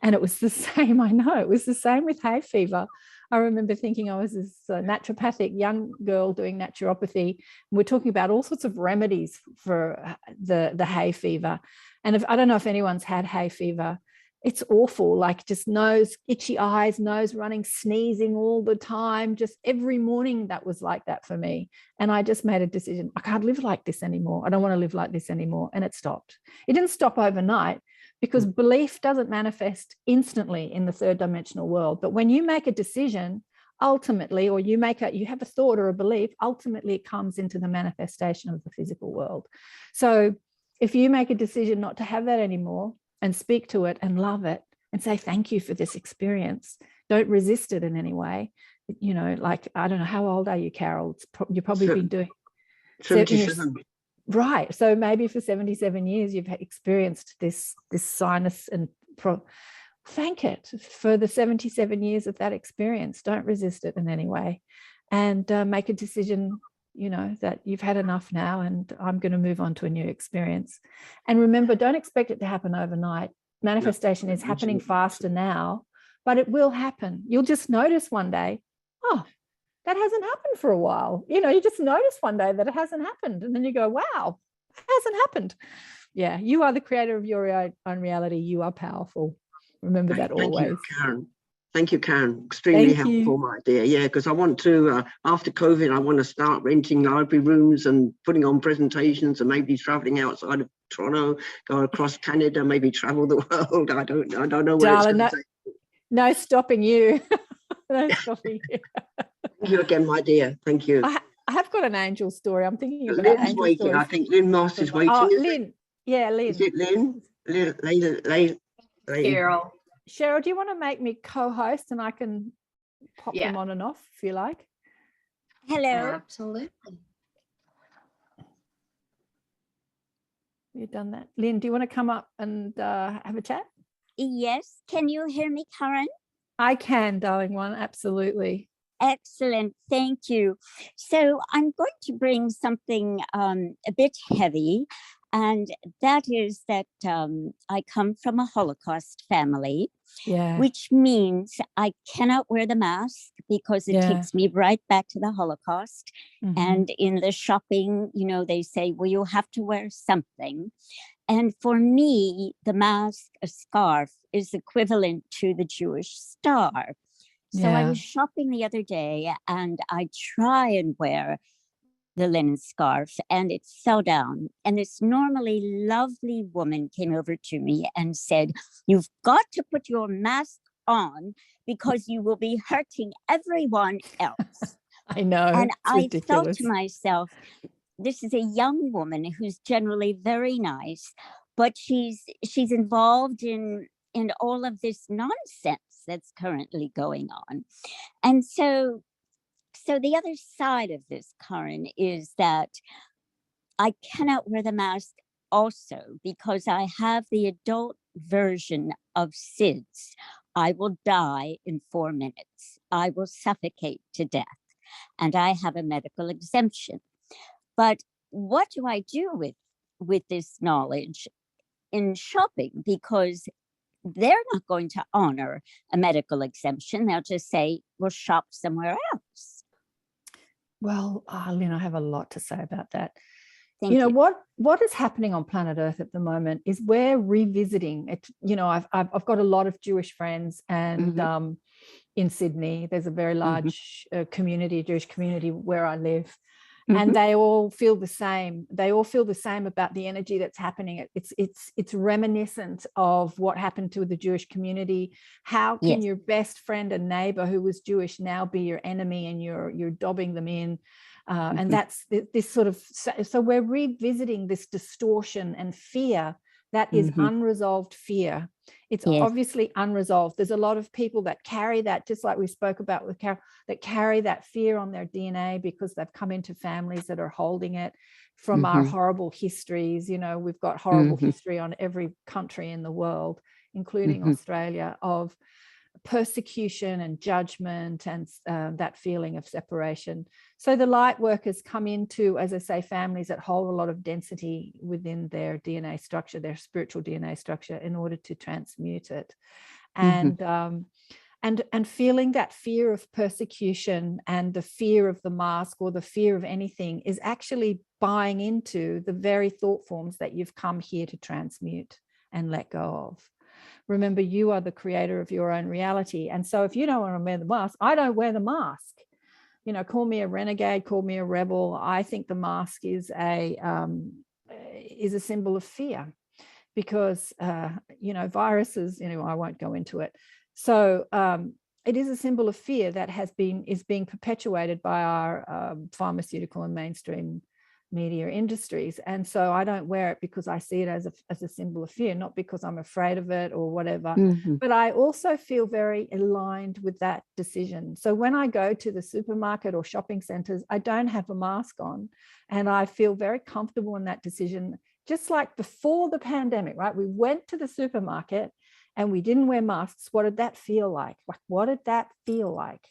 And it was the same, I know, it was the same with hay fever. I remember thinking I was this naturopathic young girl doing naturopathy. We're talking about all sorts of remedies for the hay fever. And I don't know if anyone's had hay fever. It's awful, like just nose, itchy eyes, nose running, sneezing all the time. Just every morning that was like that for me. And I just made a decision. I can't live like this anymore. I don't want to live like this anymore. And it stopped. It didn't stop overnight, because belief doesn't manifest instantly in the third dimensional world. But when you make a decision, ultimately, or you have a thought or a belief, ultimately it comes into the manifestation of the physical world. So if you make a decision not to have that anymore, and speak to it and love it and say, thank you for this experience. Don't resist it in any way. Like, I don't know, how old are you, Carol? You've probably been doing 77. Right. So maybe for 77 years, you've experienced this sinus, and thank it for the 77 years of that experience. Don't resist it in any way, and make a decision, that you've had enough now, and I'm going to move on to a new experience. And remember, don't expect it to happen overnight. Manifestation is happening faster now, but it will happen. You'll just notice one day, oh, that hasn't happened for a while. You just notice one day that it hasn't happened. And then you go, wow, it hasn't happened. Yeah, you are the creator of your own reality. You are powerful. Remember that always. Thank you, Karen. Thank you, Karen. Extremely helpful, my dear. Yeah, because I want to, after COVID, I want to start renting library rooms and putting on presentations, and maybe traveling outside of Toronto, go across Canada, maybe travel the world. I don't know where it's going to take. No stopping you. No stopping you. Thank you again, my dear. Thank you. I have got an angel story. I'm thinking about Lynn's angel waiting. stories. I think Lynn Moss is waiting. Oh, Lynn. Yeah, Lynn. Is it Lynn? Lynn. Carol. Cheryl, do you want to make me co-host and I can pop Yeah. them on and off if you like? Hello. Absolutely. You've done that. Lynn, do you want to come up and have a chat? Yes. Can you hear me, Karen? I can, darling one. Absolutely. Excellent. Thank you. So I'm going to bring something a bit heavy, and that is that I come from a Holocaust family, Yeah. which means I cannot wear the mask because it takes me right back to the Holocaust. Mhm. And in the shopping, you know, they say, well, you have to wear something. And for me, the mask, a scarf, is equivalent to the Jewish star. So I was shopping the other day and I try and wear the linen scarf and it fell down. And this normally lovely woman came over to me and said, you've got to put your mask on because you will be hurting everyone else. I know. And I ridiculous. thought to myself, this is a young woman who's generally very nice, but she's involved in all of this nonsense that's currently going on. And so the other side of this, Karen, is that I cannot wear the mask also because I have the adult version of SIDS. I will die in 4 minutes. I will suffocate to death. And I have a medical exemption. But what do I do with this knowledge in shopping? Because they're not going to honor a medical exemption. They'll just say, well, shop somewhere else. Well, Lynn, I have a lot to say about that. Thank you. What is happening on planet Earth at the moment is we're revisiting it. You know, I've got a lot of Jewish friends, and in Sydney, there's a very large Jewish community where I live. And they all feel the same. They all feel the same about the energy that's happening. It's reminiscent of what happened to the Jewish community. How can your best friend and neighbor who was Jewish now be your enemy, and you're dobbing them in? And that's this sort of, so we're revisiting this distortion and fear that is unresolved fear. It's obviously unresolved. There's a lot of people that carry that, just like we spoke about with Carol, that carry that fear on their DNA because they've come into families that are holding it from our horrible histories. You know, we've got horrible history on every country in the world, including Australia, of persecution and judgment and that feeling of separation. So the light workers come into, as I say, families that hold a lot of density within their DNA structure, their spiritual DNA structure, in order to transmute it. And feeling that fear of persecution and the fear of the mask or the fear of anything is actually buying into the very thought forms that you've come here to transmute and let go of. Remember, you are the creator of your own reality. And so if you don't want to wear the mask, I don't wear the mask. You know, call me a renegade, call me a rebel. I think the mask is a symbol of fear because, you know, viruses, anyway, I won't go into it. So it is a symbol of fear that is being perpetuated by our pharmaceutical and mainstream media industries. And so I don't wear it because I see it as a symbol of fear, not because I'm afraid of it or whatever. But I also feel very aligned with that decision. So when I go to the supermarket or shopping centers, I don't have a mask on, and I feel very comfortable in that decision. Just like before the pandemic, right? We went to the supermarket and we didn't wear masks. What did that feel like? Like, what did that feel like?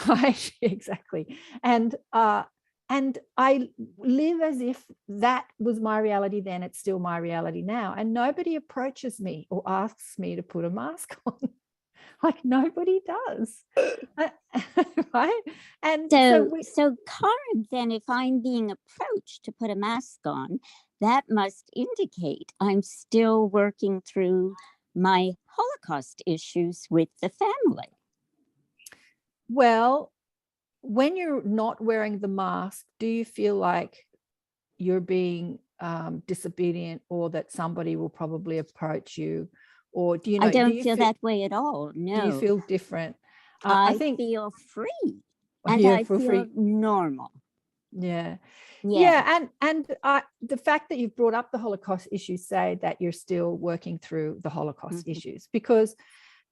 Right? Exactly. And I live as if that was my reality then, it's still my reality now. And nobody approaches me or asks me to put a mask on. Like, nobody does. Right? And so Karen, then if I'm being approached to put a mask on, that must indicate I'm still working through my Holocaust issues with the family. Well, when you're not wearing the mask, do you feel like you're being disobedient, or that somebody will probably approach you? Or do you know? I don't feel that way at all. No. Do you feel different? I feel free, and I feel normal. Yeah. Yeah. And the fact that you've brought up the Holocaust issues say that you're still working through the Holocaust issues, because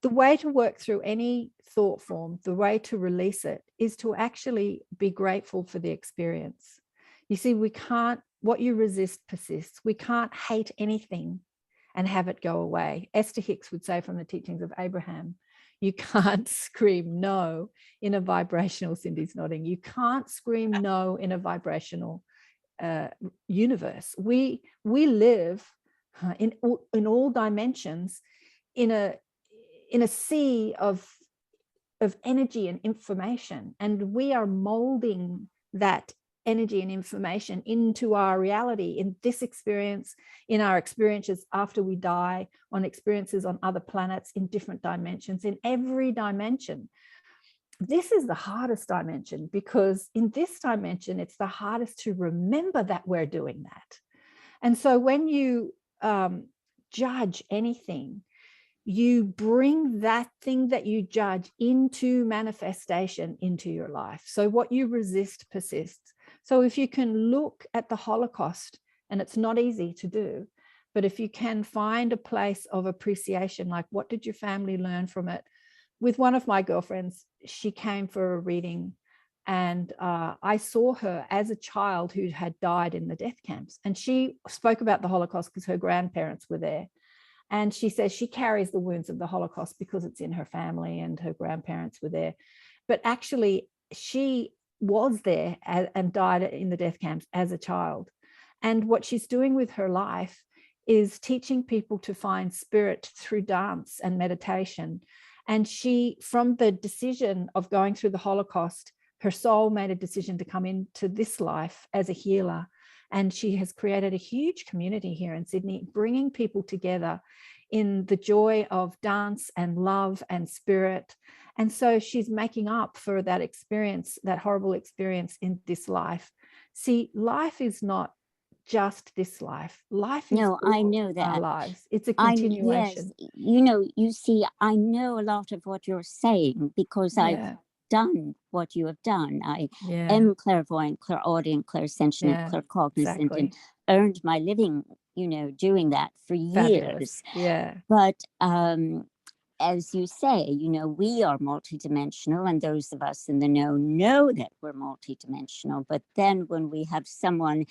the way to work through any thought form, the way to release it, is to actually be grateful for the experience. You see, we can't, what you resist persists. We can't hate anything and have it go away. Esther Hicks would say from the teachings of Abraham, you can't scream no in a vibrational, Cindy's nodding, you can't scream no in a vibrational universe. We live in all dimensions in a sea of energy and information, and we are molding that energy and information into our reality in this experience, in our experiences after we die, on experiences on other planets, in different dimensions, in every dimension. This is the hardest dimension, because in this dimension, it's the hardest to remember that we're doing that. And so when you judge anything, you bring that thing that you judge into manifestation into your life. So what you resist persists. So if you can look at the Holocaust, and it's not easy to do, but if you can find a place of appreciation, like what did your family learn from it? With one of my girlfriends, she came for a reading, and I saw her as a child who had died in the death camps. And she spoke about the Holocaust because her grandparents were there. And she says she carries the wounds of the Holocaust because it's in her family and her grandparents were there. But actually, she was there and died in the death camps as a child. And what she's doing with her life is teaching people to find spirit through dance and meditation. And she, from the decision of going through the Holocaust, her soul made a decision to come into this life as a healer. And she has created a huge community here in Sydney, bringing people together in the joy of dance and love and spirit. And so she's making up for that experience, that horrible experience in this life. See, life is not just this life. Life is I know that. our lives. It's a continuation. Yes, you see, I know a lot of what you're saying because I've done what you have done. I am clairvoyant, clairaudient, clairsentient, claircognizant, and earned my living, doing that for years. Yeah. But as you say, we are multidimensional, and those of us in the know that we're multidimensional. But then when we have someone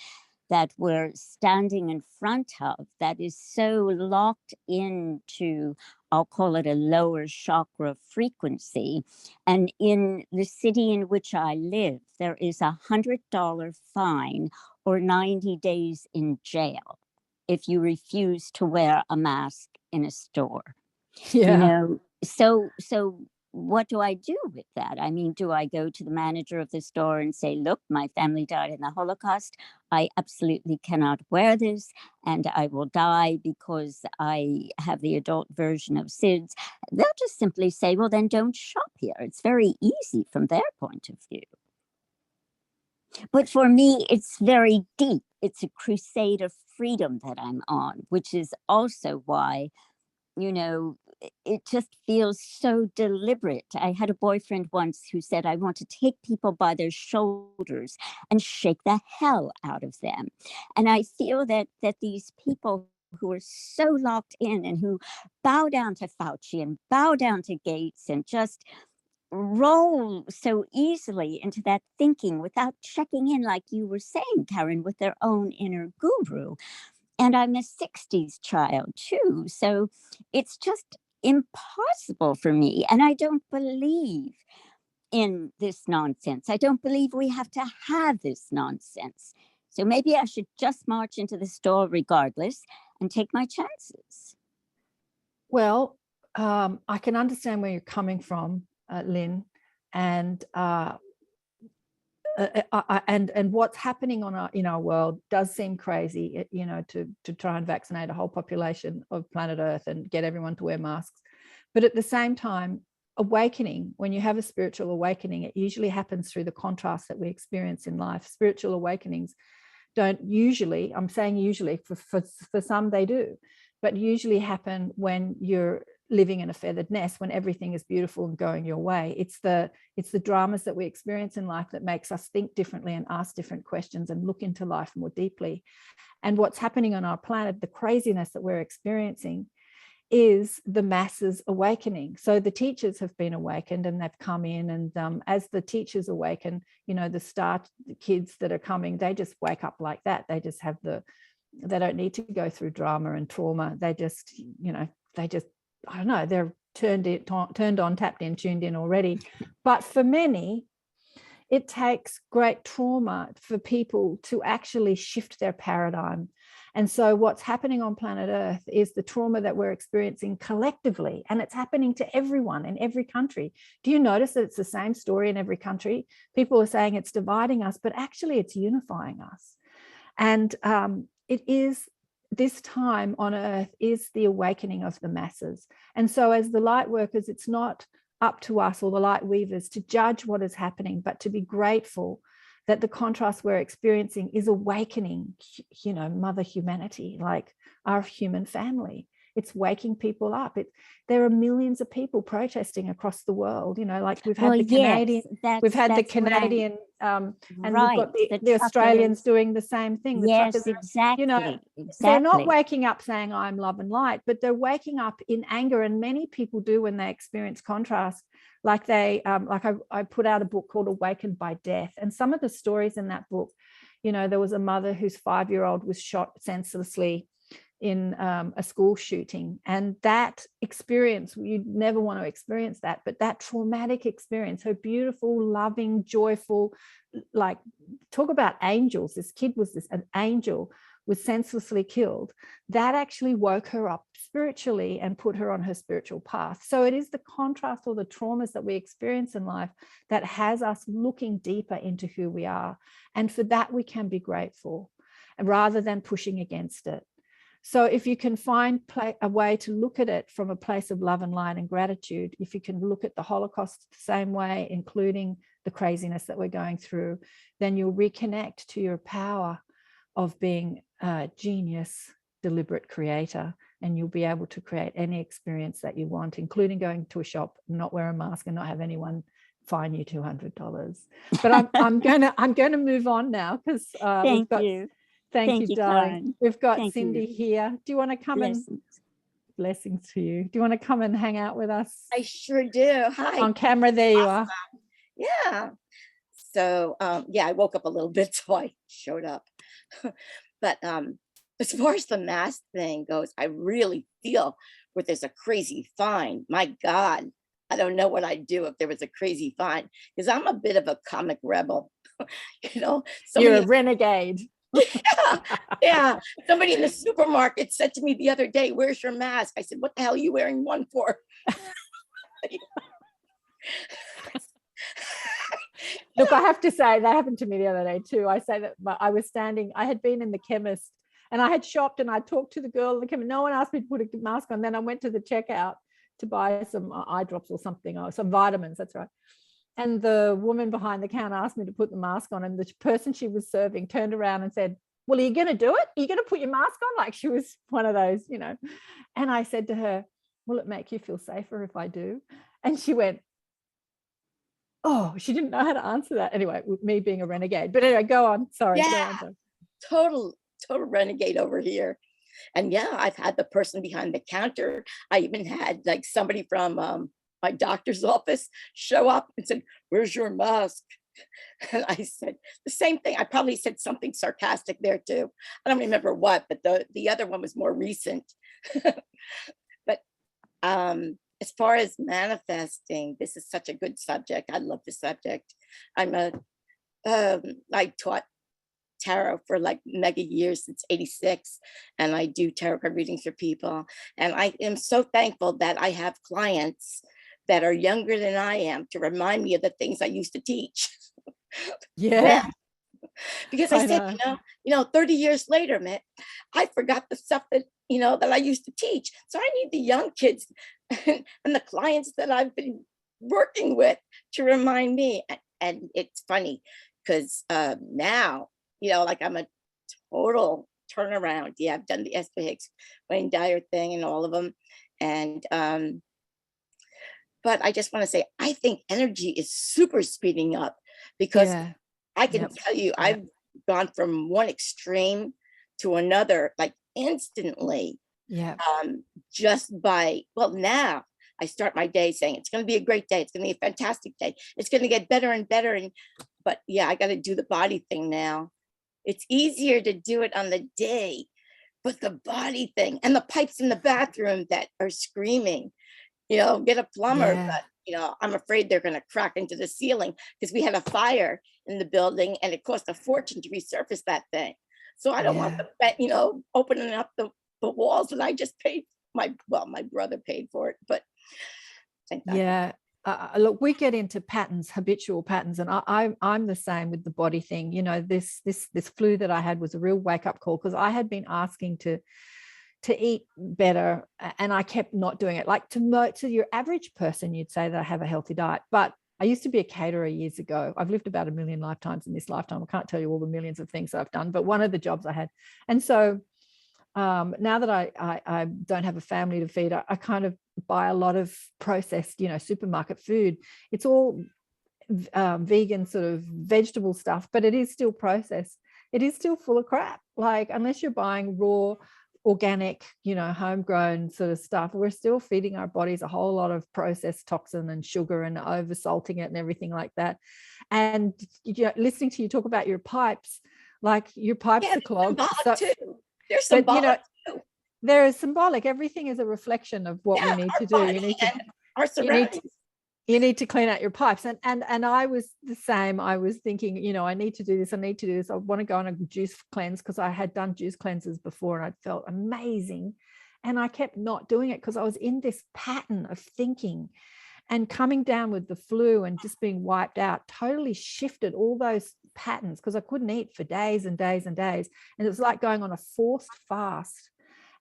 that we're standing in front of that is so locked into, I'll call it a lower chakra frequency. And in the city in which I live, there is $100 fine or 90 days in jail if you refuse to wear a mask in a store. So what do I do with that? I mean, do I go to the manager of the store and say, look, my family died in the Holocaust. I absolutely cannot wear this, and I will die because I have the adult version of SIDS. They'll just simply say, well, then don't shop here. It's very easy from their point of view. But for me, it's very deep. It's a crusade of freedom that I'm on, which is also why, it just feels so deliberate. I had a boyfriend once who said, I want to take people by their shoulders and shake the hell out of them. And I feel that these people who are so locked in and who bow down to Fauci and bow down to Gates and just roll so easily into that thinking without checking in, like you were saying, Karen, with their own inner guru. And I'm a 60s child too. So it's just impossible for me. And I don't believe in this nonsense. I don't believe we have to have this nonsense. So maybe I should just march into the store regardless and take my chances. Well, I can understand where you're coming from, Lynn, and what's happening in our world does seem crazy, to try and vaccinate a whole population of planet Earth and get everyone to wear masks. But at the same time, awakening, when you have a spiritual awakening, it usually happens through the contrast that we experience in life. Spiritual awakenings don't usually, I'm saying usually, for some they do, but usually happen when you're living in a feathered nest, when everything is beautiful and going your way. It's the dramas that we experience in life that makes us think differently and ask different questions and look into life more deeply. And what's happening on our planet, the craziness that we're experiencing, is the masses awakening. So the teachers have been awakened and they've come in, and as the teachers awaken, you know, the kids that are coming, they just wake up like that. They just have they don't need to go through drama and trauma. They just, you know, I don't know, they're turned on, tapped in, tuned in already. But for many, it takes great trauma for people to actually shift their paradigm. And so what's happening on planet Earth is the trauma that we're experiencing collectively, and it's happening to everyone in every country. Do you notice that it's the same story in every country? People are saying it's dividing us, but actually it's unifying us. And it is, this time on Earth is the awakening of the masses. And so as the light workers, it's not up to us or the light weavers to judge what is happening, but to be grateful that the contrast we're experiencing is awakening, you know, Mother Humanity, like our human family. It's waking people up. There are millions of people protesting across the world. You know, like we've had the Canadian, and we've got the Australians doing the same thing. Yes, exactly. You know, exactly. They're not waking up saying I'm love and light, but they're waking up in anger. And many people do when they experience contrast. Like I put out a book called Awakened by Death, and some of the stories in that book, you know, there was a mother whose 5-year-old was shot senselessly in a school shooting, and that experience, you'd never want to experience that, but that traumatic experience, her beautiful, loving, joyful, like, talk about angels, this kid was an angel, was senselessly killed. That actually woke her up spiritually and put her on her spiritual path. So it is the contrast or the traumas that we experience in life that has us looking deeper into who we are, and for that we can be grateful rather than pushing against it. So if you can find a way to look at it from a place of love and light and gratitude, if you can look at the Holocaust the same way, including the craziness that we're going through, then you'll reconnect to your power of being a genius, deliberate creator, and you'll be able to create any experience that you want, including going to a shop, not wear a mask, and not have anyone fine you $200. But I'm going to move on now because Thank you. Thank you, darling. Karen. We've got Thank Cindy you. here. Do you want to come blessings to you? Do you want to come and hang out with us? I sure do. Hi. On camera, there you are. Yeah. So I woke up a little bit, so I showed up. But as far as the mask thing goes, I really feel where there's a crazy fine. My God, I don't know what I'd do if there was a crazy fine, because I'm a bit of a comic rebel. You know, you're a renegade. Yeah. Somebody in the supermarket said to me the other day, "Where's your mask?" I said, "What the hell are you wearing one for?" Look, I have to say that happened to me the other day too. I say that I had been in the chemist and I had shopped and I talked to the girl in the chemist. No one asked me to put a mask on. Then I went to the checkout to buy some eye drops or something, or some vitamins. That's right. And the woman behind the counter asked me to put the mask on, and the person she was serving turned around and said, "Well, are you going to do it? Are you going to put your mask on?" Like she was one of those, you know. And I said to her, "Will it make you feel safer if I do?" And she went, oh, she didn't know how to answer that. Anyway, with me being a renegade. But anyway, go on. Sorry. Yeah, go on. Total renegade over here. And yeah, I've had the person behind the counter. I even had like somebody from my doctor's office show up and said, "Where's your mask?" And I said the same thing. I probably said something sarcastic there too. I don't remember what, but the other one was more recent. But as far as manifesting, this is such a good subject. I love the subject. I taught tarot for like mega years, since '86, and I do tarot card readings for people. And I am so thankful that I have clients that are younger than I am to remind me of the things I used to teach. Yeah. Because I said, you know, 30 years later, man, I forgot the stuff that, you know, that I used to teach. So I need the young kids and the clients that I've been working with to remind me. And it's funny because now, you know, like I'm a total turnaround. Yeah, I've done the Esther Hicks, Wayne Dyer thing and all of them. And but I just want to say, I think energy is super speeding up, because I can tell you, I've gone from one extreme to another, like instantly. Yeah. Just by, well, now I start my day saying it's going to be a great day. It's going to be a fantastic day. It's going to get better and better. But yeah, I got to do the body thing now. It's easier to do it on the day, but the body thing and the pipes in the bathroom that are screaming, get a plumber. Yeah. But, I'm afraid they're going to crack into the ceiling because we had a fire in the building and it cost a fortune to resurface that thing. So I don't want the, opening up the walls that I just paid. My brother paid for it, but thank God. Yeah. Look, we get into patterns, habitual patterns, and I'm the same with the body thing. This flu that I had was a real wake up call, because I had been asking to eat better, and I kept not doing it. Like to your average person, you'd say that I have a healthy diet, but I used to be a caterer years ago. I've lived about 1 million lifetimes in this lifetime. I can't tell you all the millions of things I've done, but one of the jobs I had, and so now that I don't have a family to feed, I kind of buy a lot of processed, supermarket food. It's all vegan sort of vegetable stuff, but it is still processed. It is still full of crap. Like, unless you're buying raw, organic, homegrown sort of stuff, we're still feeding our bodies a whole lot of processed toxin and sugar and over salting it and everything like that. And listening to you talk about your pipes, like your pipes are clogged. So, too. There's symbolic too. There is symbolic. Everything is a reflection of what we need to do. You need to, our surroundings. You need to clean out your pipes. And I was the same. I was thinking, I need to do this. I need to do this. I want to go on a juice cleanse, because I had done juice cleanses before and I felt amazing. And I kept not doing it because I was in this pattern of thinking, and coming down with the flu and just being wiped out totally shifted all those patterns, because I couldn't eat for days and days and days. And it was like going on a forced fast.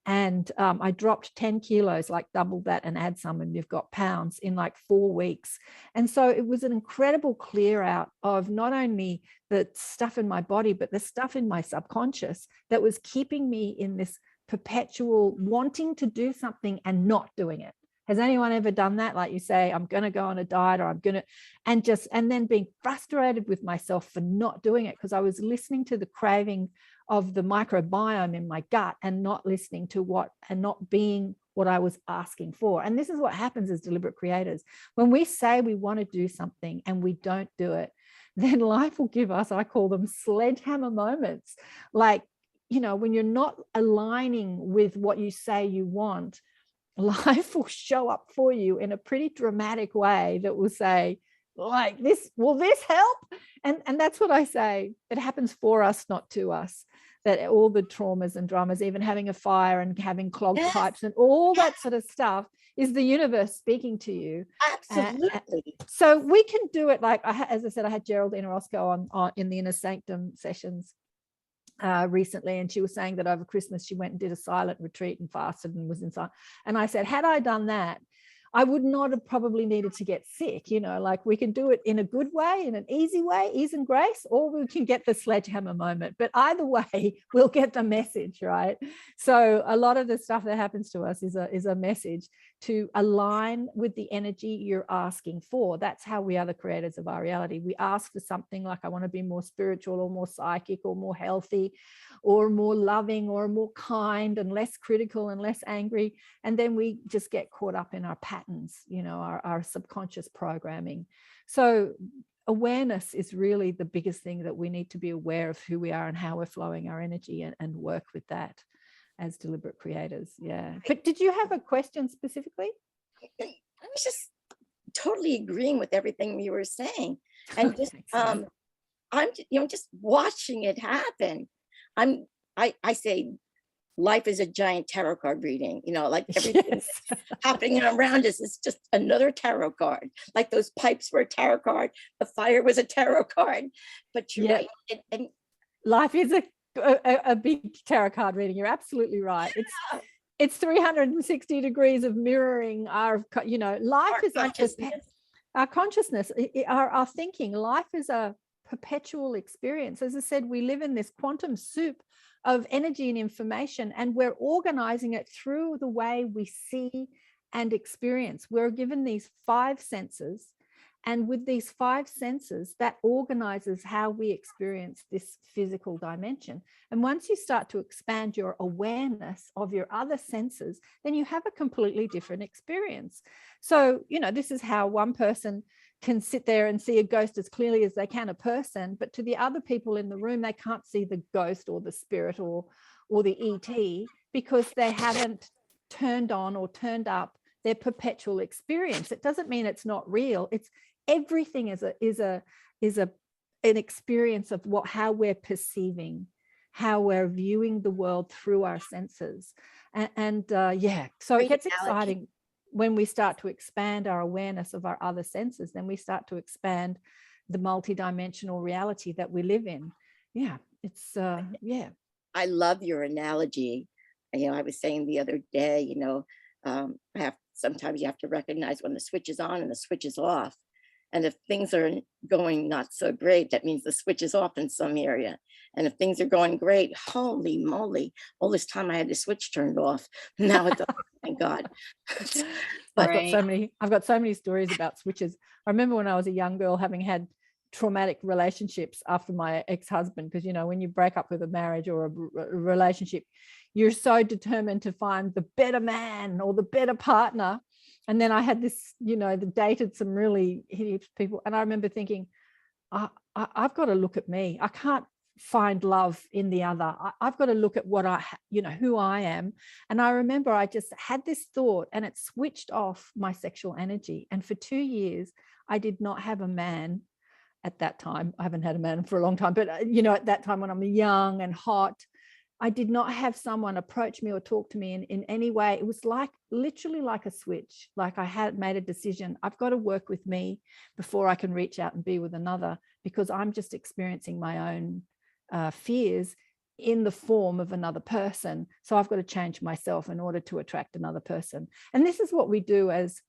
And I dropped 10 kilos, like double that and add some, and you've got pounds in like 4 weeks. And so it was an incredible clear out of not only the stuff in my body, but the stuff in my subconscious that was keeping me in this perpetual wanting to do something and not doing it. Has anyone ever done that? Like, you say, I'm going to go on a diet, or I'm going to, and then being frustrated with myself for not doing it, because I was listening to the craving of the microbiome in my gut and not listening to and not being what I was asking for. And this is what happens as deliberate creators. When we say we want to do something and we don't do it, then life will give us, I call them sledgehammer moments. Like, when you're not aligning with what you say you want, life will show up for you in a pretty dramatic way that will say, like, this, will this help? And that's what I say. It happens for us, not to us. That all the traumas and dramas, even having a fire and having clogged pipes and all that sort of stuff, is the universe speaking to you. Absolutely. So we can do it. Like, as I said, I had Geraldine Orozco on in the Inner Sanctum sessions recently, and she was saying that over Christmas she went and did a silent retreat and fasted and was inside. And I said, had I done that, I would not have probably needed to get sick. Like, we can do it in a good way, in an easy way, ease and grace, or we can get the sledgehammer moment. But either way, we'll get the message, right? So a lot of the stuff that happens to us is a message to align with the energy you're asking for. That's how we are the creators of our reality. We ask for something like, I want to be more spiritual, or more psychic, or more healthy, or more loving, or more kind, and less critical and less angry. And then we just get caught up in our patterns, our subconscious programming. So awareness is really the biggest thing, that we need to be aware of who we are and how we're flowing our energy, and work with that as deliberate creators. Yeah. But did you have a question specifically? I was just totally agreeing with everything you were saying. And just I'm just watching it happen. I say life is a giant tarot card reading, like everything happening around us is just another tarot card. Like those pipes were a tarot card, the fire was a tarot card. But you're right. And life is a big tarot card reading. You're absolutely right. It's 360 degrees of mirroring our, life is our consciousness, our thinking. Life is a perpetual experience. As I said, we live in this quantum soup of energy and information, and we're organizing it through the way we see and experience. We're given these 5 senses, And with these 5 senses, that organizes how we experience this physical dimension. And once you start to expand your awareness of your other senses, then you have a completely different experience. So, you know, this is how one person can sit there and see a ghost as clearly as they can a person, but to the other people in the room, they can't see the ghost or the spirit or the ET, because they haven't turned on or turned up their perpetual experience. It doesn't mean it's not real. It's everything is an experience of how we're perceiving, how we're viewing the world through our senses. And yeah, so it gets exciting when we start to expand our awareness of our other senses. Then we start to expand the multidimensional reality that we live in. Yeah, it's yeah. I love your analogy. You know, I was saying the other day, you know, sometimes you have to recognize when the switch is on and the switch is off. And if things are going not so great, that means the switch is off in some area. And if things are going great, holy moly, all this time I had the switch turned off. Now it doesn't, thank God. But I've got so many stories about switches. I remember when I was a young girl having had traumatic relationships after my ex-husband, because, you know, when you break up with a marriage or a relationship, you're so determined to find the better man or the better partner. And then I had this, you know, dated some really hideous people. And I remember thinking, I've got to look at me. I can't find love in the other. I've got to look at what who I am. And I remember I just had this thought and it switched off my sexual energy. And for 2 years, I did not have a man at that time. I haven't had a man for a long time, but, you know, at that time when I'm young and hot, I did not have someone approach me or talk to me in any way. It was literally like a switch. Like I had made a decision. I've got to work with me before I can reach out and be with another, because I'm just experiencing my own fears in the form of another person. So I've got to change myself in order to attract another person. And this is what we do as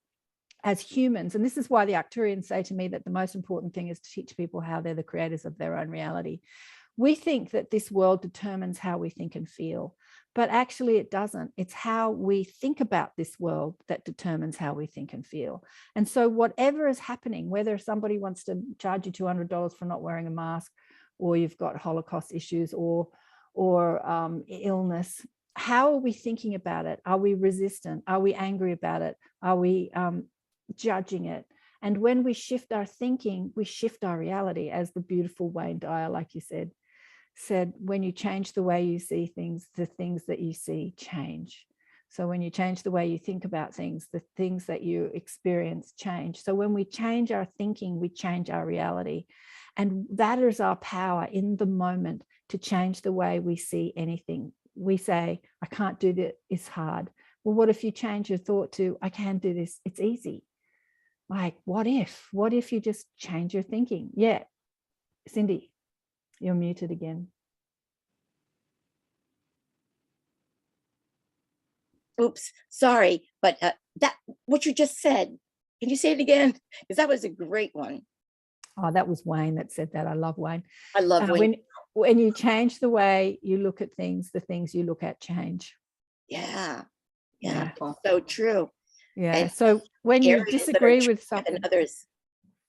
humans. And this is why the Arcturians say to me that the most important thing is to teach people how they're the creators of their own reality. We think that this world determines how we think and feel, but actually it doesn't. It's how we think about this world that determines how we think and feel. And so whatever is happening, whether somebody wants to charge you $200 for not wearing a mask, or you've got Holocaust issues or illness, how are we thinking about it? Are we resistant? Are we angry about it? Are we judging it? And when we shift our thinking, we shift our reality, as the beautiful Wayne Dyer, like you said, when you change the way you see things, the things that you see change. So when you change the way you think about things, the things that you experience change. So when we change our thinking, we change our reality. And that is our power in the moment to change the way we see anything. We say, I can't do this, it's hard. Well, what if you change your thought to, I can do this, it's easy? Like, what if you just change your thinking? Yeah, Cindy, you're muted again. Oops, sorry, but that what you just said, can you say it again? Because that was a great one. Oh, that was Wayne that said that. I love Wayne. I love Wayne. When you change the way you look at things, the things you look at change. Yeah. So true. Yeah. And so when you disagree with something, and others.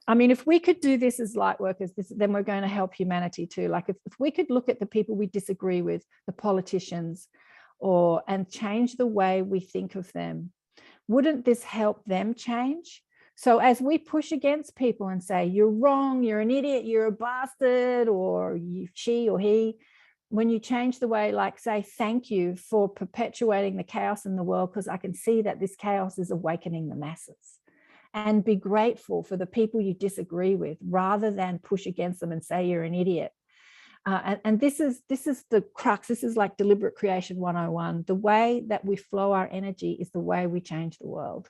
I mean, if we could do this as light workers, then we're going to help humanity too. Like if we could look at the people we disagree with, the politicians, and change the way we think of them, wouldn't this help them change? So as we push against people and say, you're wrong, you're an idiot, you're a bastard, or she or he, when you change the way, like say, thank you for perpetuating the chaos in the world, because I can see that this chaos is awakening the masses. And be grateful for the people you disagree with, rather than push against them and say you're an idiot. And this is the crux. This is like deliberate creation 101. The way that we flow our energy is the way we change the world.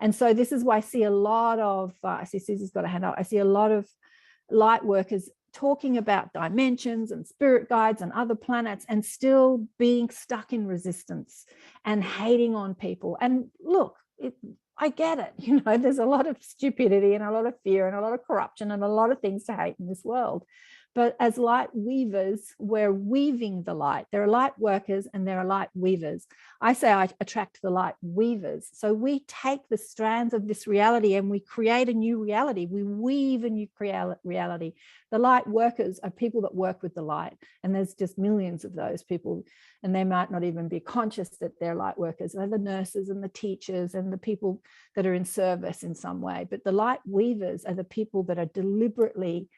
And so this is why I see a lot of, I see Susie's got a hand up. I see a lot of light workers talking about dimensions and spirit guides and other planets, and still being stuck in resistance and hating on people. And look, I get it. You know, there's a lot of stupidity and a lot of fear and a lot of corruption and a lot of things to hate in this world. But as light weavers, we're weaving the light. There are light workers and there are light weavers. I say I attract the light weavers. So we take the strands of this reality and we create a new reality. We weave a new reality. The light workers are people that work with the light. And there's just millions of those people. And they might not even be conscious that they're light workers. They're the nurses and the teachers and the people that are in service in some way. But the light weavers are the people that are deliberately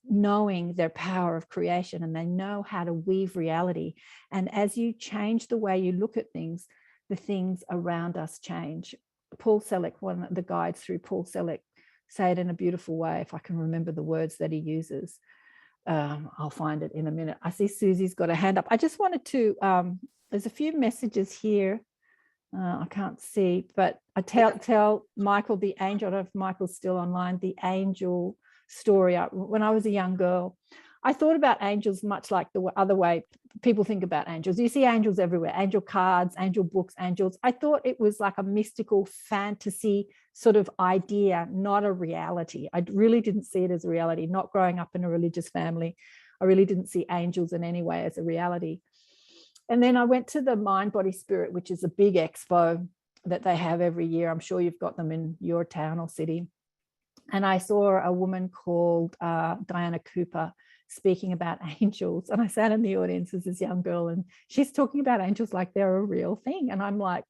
knowing their power of creation, and they know how to weave reality. And as you change the way you look at things, the things around us change. Paul Selig, one of the guides through Paul Selig, say it in a beautiful way. If I can remember the words that he uses, I'll find it in a minute. I see Susie's got a hand up. I just wanted to, there's a few messages here. I can't see, but I tell Michael the angel, I don't know if Michael's still online, the angel story. When I was a young girl, I thought about angels much like the other way people think about angels. You see angels everywhere, angel cards, angel books, angels. I thought it was like a mystical fantasy sort of idea, not a reality. I really didn't see it as a reality. Not growing up in a religious family, I really didn't see angels in any way as a reality. And then I went to the Mind, Body, Spirit, which is a big expo that they have every year. I'm sure you've got them in your town or city. And I saw a woman called Diana Cooper speaking about angels. And I sat in the audience as this young girl, and she's talking about angels like they're a real thing. And I'm like,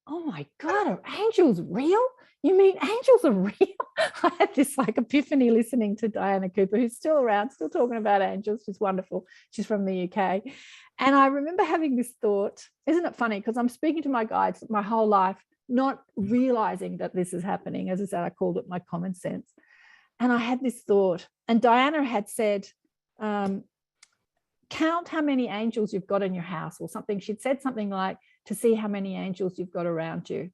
oh my God, are angels real? You mean angels are real? I had this like epiphany listening to Diana Cooper, who's still around, still talking about angels. She's wonderful. She's from the UK. And I remember having this thought, isn't it funny? Because I'm speaking to my guides my whole life, not realizing that this is happening. As I said, I called it my common sense. And I had this thought, and Diana had said, count how many angels you've got in your house or something. She'd said something like, to see how many angels you've got around you.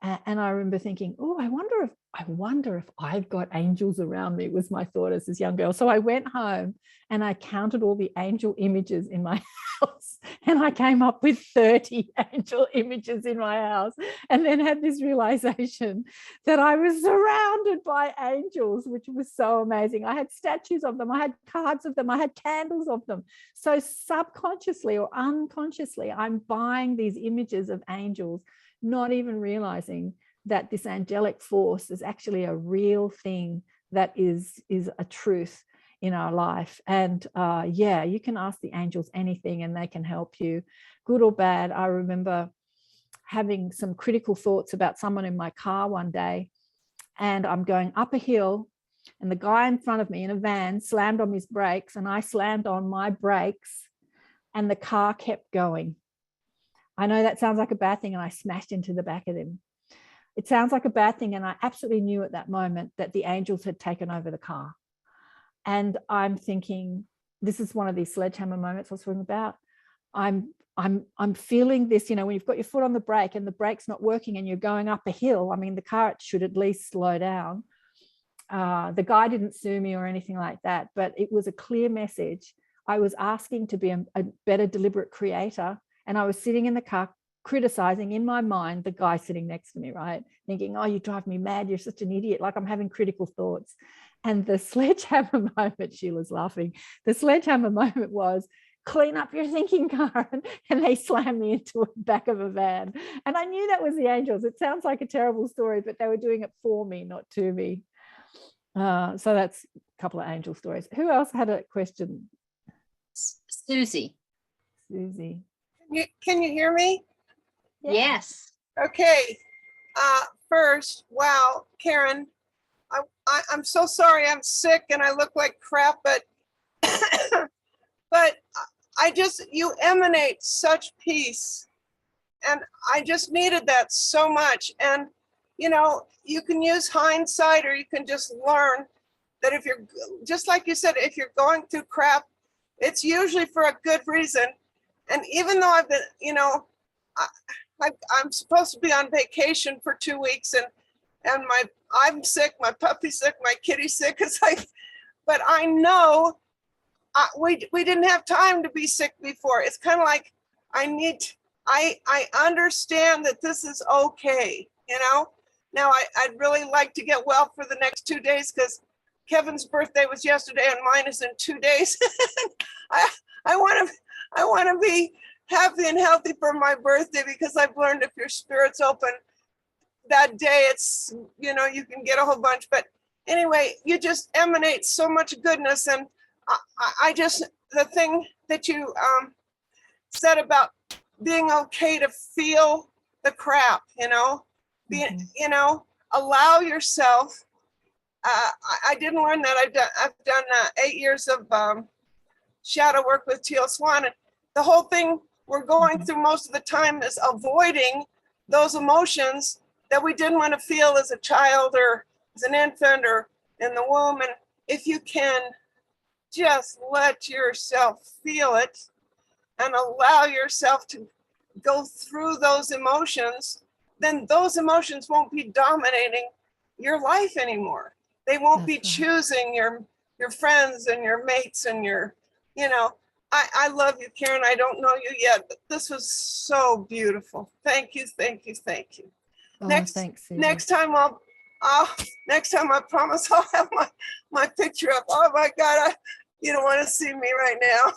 And I remember thinking, oh, I wonder if I've got angels around me, was my thought as this young girl. So I went home and I counted all the angel images in my house, and I came up with 30 angel images in my house, and then had this realization that I was surrounded by angels, which was so amazing. I had statues of them, I had cards of them, I had candles of them. So subconsciously or unconsciously, I'm buying these images of angels, not even realizing that this angelic force is actually a real thing that is a truth in our life. And yeah, you can ask the angels anything and they can help you, good or bad. I remember having some critical thoughts about someone in my car one day, and I'm going up a hill, and the guy in front of me in a van slammed on his brakes, and I slammed on my brakes, and the car kept going. I know that sounds like a bad thing, and I smashed into the back of him. It sounds like a bad thing, and I absolutely knew at that moment that the angels had taken over the car. And I'm thinking, this is one of these sledgehammer moments I was talking about. I'm feeling this, you know, when you've got your foot on the brake and the brake's not working and you're going up a hill. I mean, the car should at least slow down. The guy didn't sue me or anything like that, but it was a clear message. I was asking to be a better deliberate creator, and I was sitting in the car criticizing in my mind the guy sitting next to me, right? Thinking, oh, you drive me mad, you're such an idiot, like I'm having critical thoughts. And the sledgehammer moment, Sheila's laughing, the sledgehammer moment was, clean up your thinking, Karen. And they slammed me into the back of a van. And I knew that was the angels. It sounds like a terrible story, but they were doing it for me, not to me. So that's a couple of angel stories. Who else had a question? Susie. Susie. Can you hear me? Yeah. Yes. Okay. First, wow, Karen, I'm so sorry I'm sick and I look like crap, but but you emanate such peace, and I just needed that so much. And you know, you can use hindsight, or you can just learn that if you're, just like you said, if you're going through crap, it's usually for a good reason. And even though I've been, you know, I'm supposed to be on vacation for 2 weeks, and I'm sick, my puppy's sick, my kitty's sick. It's like, but I know we didn't have time to be sick before. It's kind of like I understand that this is okay, you know. Now I'd really like to get well for the next 2 days, because Kevin's birthday was yesterday and mine is in 2 days. I want to be happy and healthy for my birthday, because I've learned if your spirit's open that day, it's, you know, you can get a whole bunch. But anyway, you just emanate so much goodness. And I just, the thing that you said about being okay to feel the crap, you know, you know, allow yourself. I didn't learn that. I've done 8 years of shadow work with Teal Swan, and the whole thing we're going through most of the time is avoiding those emotions that we didn't want to feel as a child or as an infant or in the womb. And if you can just let yourself feel it and allow yourself to go through those emotions, then those emotions won't be dominating your life anymore. They won't be choosing your friends and your mates and your, you know, I love you, Karen. I don't know you yet, but this was so beautiful. Thank you, thank you, thank you. Oh, Next time next time I promise I'll have my picture up. Oh my God, you don't want to see me right now.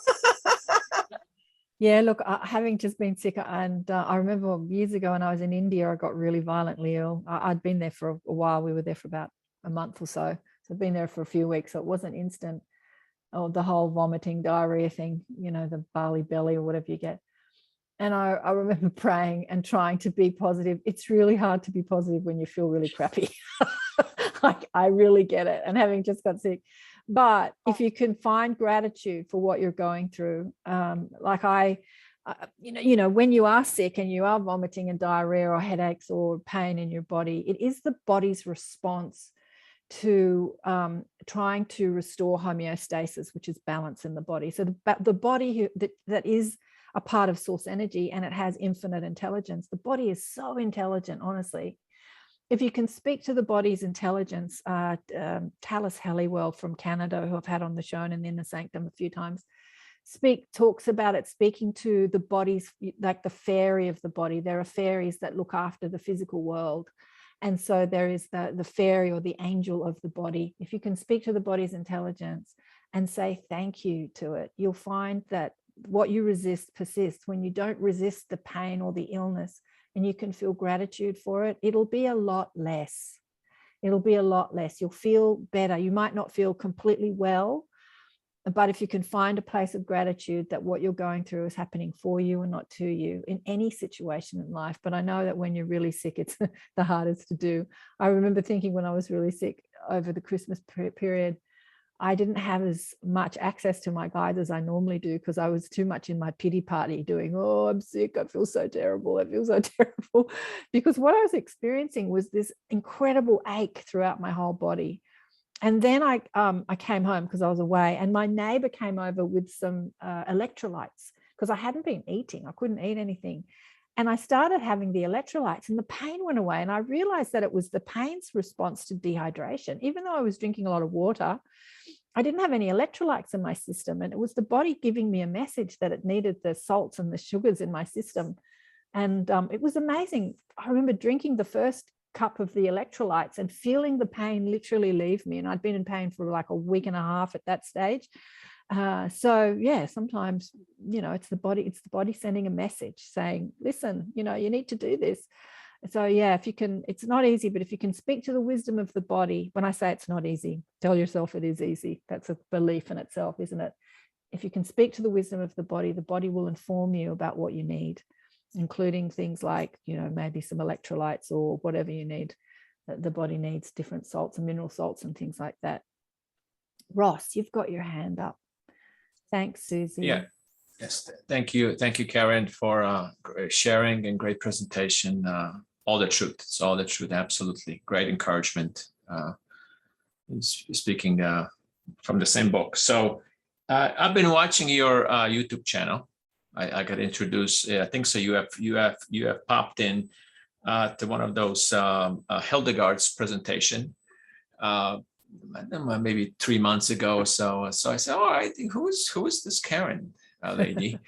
Yeah, look, having just been sick, and I remember years ago when I was in India, I got really violently ill. I'd been there for a while. We were there for about a month or so. So I've been there for a few weeks. So it wasn't instant. Oh, the whole vomiting, diarrhea thing, you know, the barley belly or whatever you get. And I remember praying and trying to be positive. It's really hard to be positive when you feel really crappy. Like, I really get it. And having just got sick. But if you can find gratitude for what you're going through, like you know, when you are sick and you are vomiting and diarrhea or headaches or pain in your body, it is the body's response to trying to restore homeostasis, which is balance in the body. So the body that is a part of source energy, and it has infinite intelligence. The body is so intelligent, honestly. If you can speak to the body's intelligence, Talis Halliwell from Canada, who I've had on the show and in the Inner Sanctum a few times, talks about it, speaking to the body's, like the fairy of the body. There are fairies that look after the physical world. And so there is the fairy or the angel of the body. If you can speak to the body's intelligence and say thank you to it, you'll find that what you resist persists. When you don't resist the pain or the illness and you can feel gratitude for it, it'll be a lot less. It'll be a lot less. You'll feel better. You might not feel completely well, but if you can find a place of gratitude that what you're going through is happening for you and not to you in any situation in life. But I know that when you're really sick, it's the hardest to do. I remember thinking when I was really sick over the Christmas period, I didn't have as much access to my guides as I normally do, because I was too much in my pity party doing, oh, I'm sick, I feel so terrible, I feel so terrible. Because what I was experiencing was this incredible ache throughout my whole body. And then I came home because I was away, and my neighbor came over with some electrolytes because I hadn't been eating. I couldn't eat anything. And I started having the electrolytes and the pain went away. And I realized that it was the pain's response to dehydration. Even though I was drinking a lot of water, I didn't have any electrolytes in my system. And it was the body giving me a message that it needed the salts and the sugars in my system. And it was amazing. I remember drinking the first cup of the electrolytes and feeling the pain literally leave me. And I'd been in pain for like a week and a half at that stage. So yeah, sometimes, you know, it's the body sending a message saying, listen, you know, you need to do this. So yeah, if you can, it's not easy, but if you can speak to the wisdom of the body, when I say it's not easy, tell yourself it is easy. That's a belief in itself, isn't it? If you can speak to the wisdom of the body will inform you about what you need, including things like, you know, maybe some electrolytes or whatever you need. The body needs different salts and mineral salts and things like that. Ross, you've got your hand up. Thanks, Susie. Yeah. Yes. Thank you. Thank you, Karen, for sharing and great presentation. All the truth. It's all the truth. Absolutely. Great encouragement. Speaking from the same book. So I've been watching your YouTube channel. I got introduced. I think so. You have popped in to one of those Hildegard's presentation. Maybe 3 months ago or so. So I said, "Oh, I think who is this Karen lady?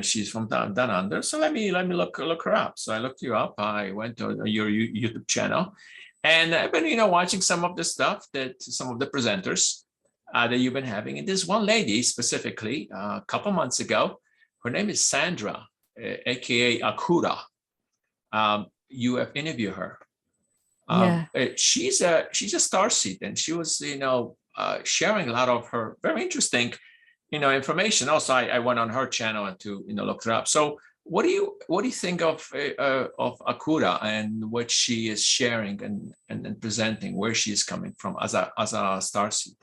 She's from down under. So let me look her up." So I looked you up. I went to your YouTube channel, And I've been, watching some of the stuff that some of the presenters that you've been having. And this one lady specifically, a couple months ago, her name is Sandra, aka Akura. You have interviewed her. She's a starseed, and she was, sharing a lot of her very interesting, information. Also, I went on her channel and to, looked her up. So what do you think of Akura and what she is sharing and presenting, where she is coming from as a starseed?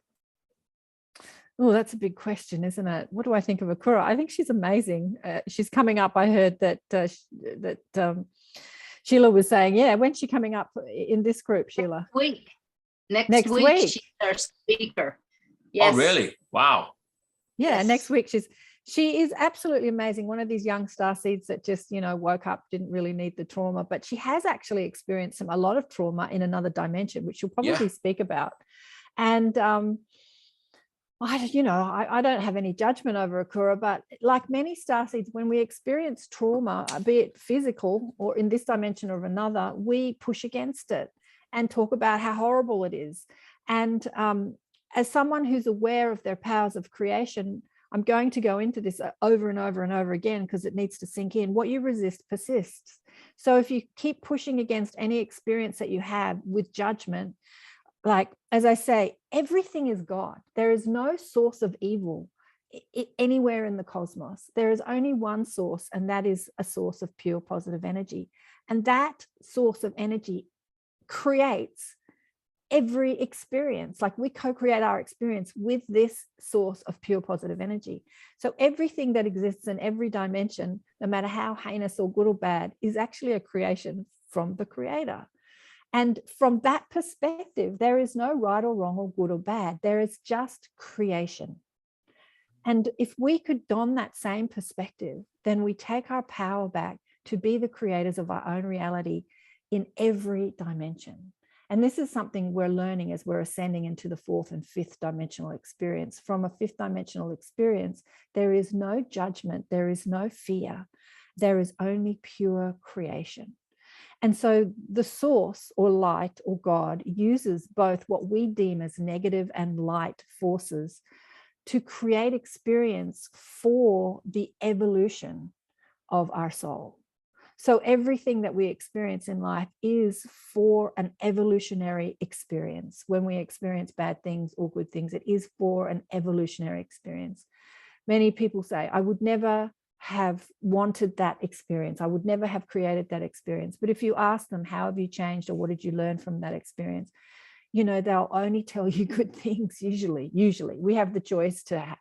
Oh, that's a big question, isn't it? What do I think of Akura? I think she's amazing. She's coming up. I heard that Sheila was saying, yeah, when's she coming up in this group, Sheila? Next week. She's our speaker. Yes. Oh, really? Wow. Yeah, Yes. Next week she is absolutely amazing. One of these young starseeds that just, woke up, didn't really need the trauma, but she has actually experienced a lot of trauma in another dimension, which she'll probably speak about. And I don't have any judgment over Akura, but like many starseeds, when we experience trauma, be it physical or in this dimension or another, we push against it and talk about how horrible it is. And as someone who's aware of their powers of creation, I'm going to go into this over and over and over again because it needs to sink in. What you resist persists. So if you keep pushing against any experience that you have with judgment, like, as I say, everything is God. There is no source of evil anywhere in the cosmos. There is only one source, and that is a source of pure positive energy. And that source of energy creates every experience. Like, we co-create our experience with this source of pure positive energy. So everything that exists in every dimension, no matter how heinous or good or bad, is actually a creation from the Creator. And from that perspective, there is no right or wrong or good or bad. There is just creation. And if we could don that same perspective, then we take our power back to be the creators of our own reality in every dimension. And this is something we're learning as we're ascending into the fourth and fifth dimensional experience. From a fifth dimensional experience, there is no judgment, there is no fear, there is only pure creation. And so the source or light or God uses both what we deem as negative and light forces to create experience for the evolution of our soul. So everything that we experience in life is for an evolutionary experience. When we experience bad things or good things, it is for an evolutionary experience. Many people say, I would never have wanted that experience. I would never have created that experience. But if you ask them, how have you changed or what did you learn from that experience? They'll only tell you good things. Usually we have the choice to,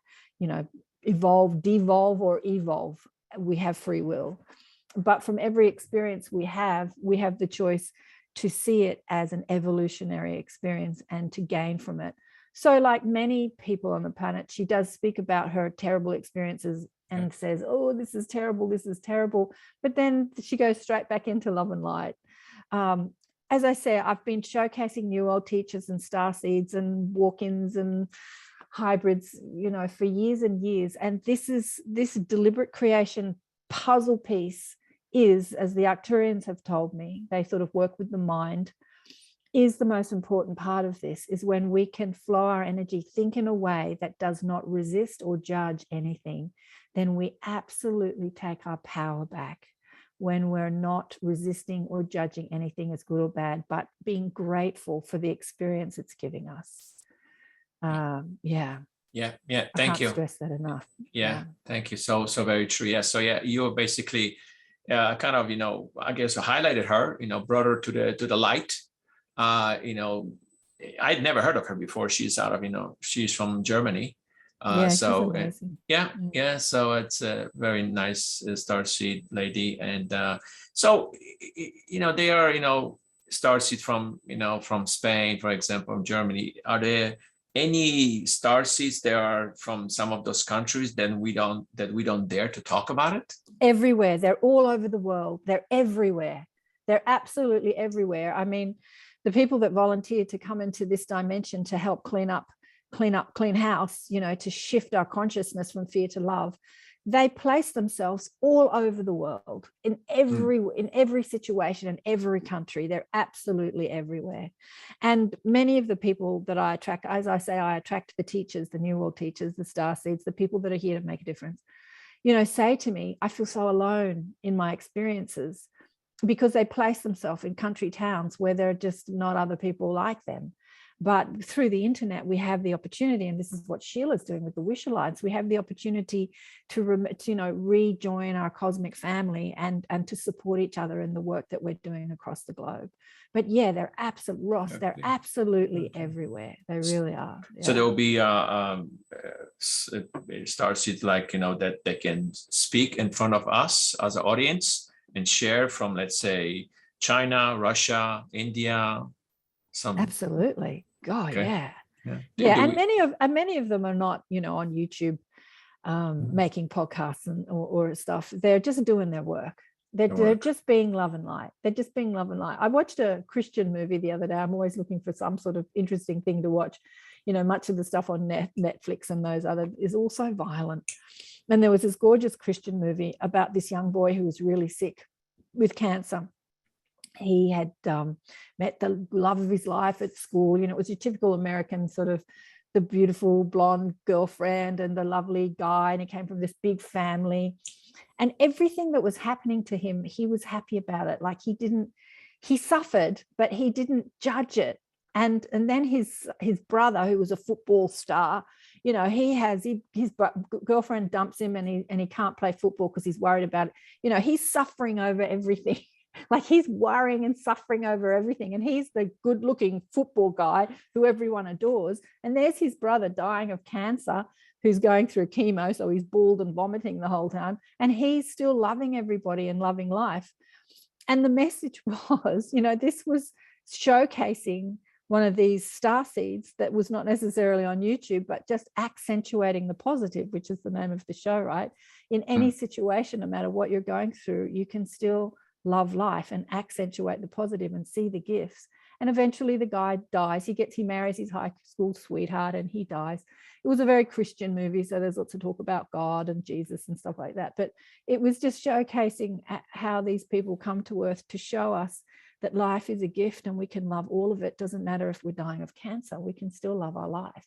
evolve, devolve or evolve. We have free will. But from every experience we have the choice to see it as an evolutionary experience and to gain from it. So like many people on the planet, she does speak about her terrible experiences and says, oh, this is terrible. But then she goes straight back into love and light. As I say, I've been showcasing new old teachers and starseeds and walk-ins and hybrids, for years and years. And this deliberate creation puzzle piece is, as the Arcturians have told me, they sort of work with the mind, is the most important part of this, is when we can flow our energy, think in a way that does not resist or judge anything, then we absolutely take our power back. When we're not resisting or judging anything as good or bad, but being grateful for the experience it's giving us. Thank you. I can't stress that enough. Thank you. So very true. So you're basically kind of, I guess highlighted her, brought her to the light. I'd never heard of her before. She's she's from Germany. So it's a very nice starseed lady. And so they are, starseed from Spain, for example, from Germany. Are there any starseeds that are from some of those countries that we don't dare to talk about it? Everywhere. They're all over the world. They're everywhere. They're absolutely everywhere. I mean, the people that volunteer to come into this dimension to help clean house, to shift our consciousness from fear to love, they place themselves all over the world in every situation, in every country. They're absolutely everywhere. And many of the people that I attract, as I say, I attract the teachers, the New World teachers, the Starseeds, the people that are here to make a difference, say to me, I feel so alone in my experiences, because they place themselves in country towns where there are just not other people like them. But through the internet, we have the opportunity, and this is what Sheila's doing with the Wish Alliance, we have the opportunity to rejoin our cosmic family and to support each other in the work that we're doing across the globe. But yeah, they're absolutely, Ross, they're absolutely everywhere. They really are. Yeah. So there will be Starseeds, like, that they can speak in front of us as an audience and share from, let's say, China, Russia, India, some. Absolutely. God, Okay. Yeah. And many of them are not, on YouTube making podcasts or stuff. They're just doing their work. They're just being love and light. They're just being love and light. I watched a Christian movie the other day. I'm always looking for some sort of interesting thing to watch. Much of the stuff on Netflix and those other is also violent. And there was this gorgeous Christian movie about this young boy who was really sick with cancer. He had met the love of his life at school. It was your typical American sort of the beautiful blonde girlfriend and the lovely guy. And he came from this big family. And everything that was happening to him, he was happy about it. Like he suffered, but he didn't judge it. And then his brother, who was a football star, his girlfriend dumps him and he can't play football because he's worried about it. He's suffering over everything. Like he's worrying and suffering over everything. And he's the good looking football guy who everyone adores. And there's his brother dying of cancer, who's going through chemo. So he's bald and vomiting the whole time. And he's still loving everybody and loving life. And the message was, this was showcasing one of these starseeds that was not necessarily on YouTube, but just accentuating the positive, which is the name of the show, right? In any situation, no matter what you're going through, you can still love life and accentuate the positive and see the gifts. And eventually the guy dies. He marries his high school sweetheart and he dies. It was a very Christian movie, so there's lots of talk about God and Jesus and stuff like that. But it was just showcasing how these people come to earth to show us that life is a gift and we can love all of it. Doesn't matter if we're dying of cancer, we can still love our life.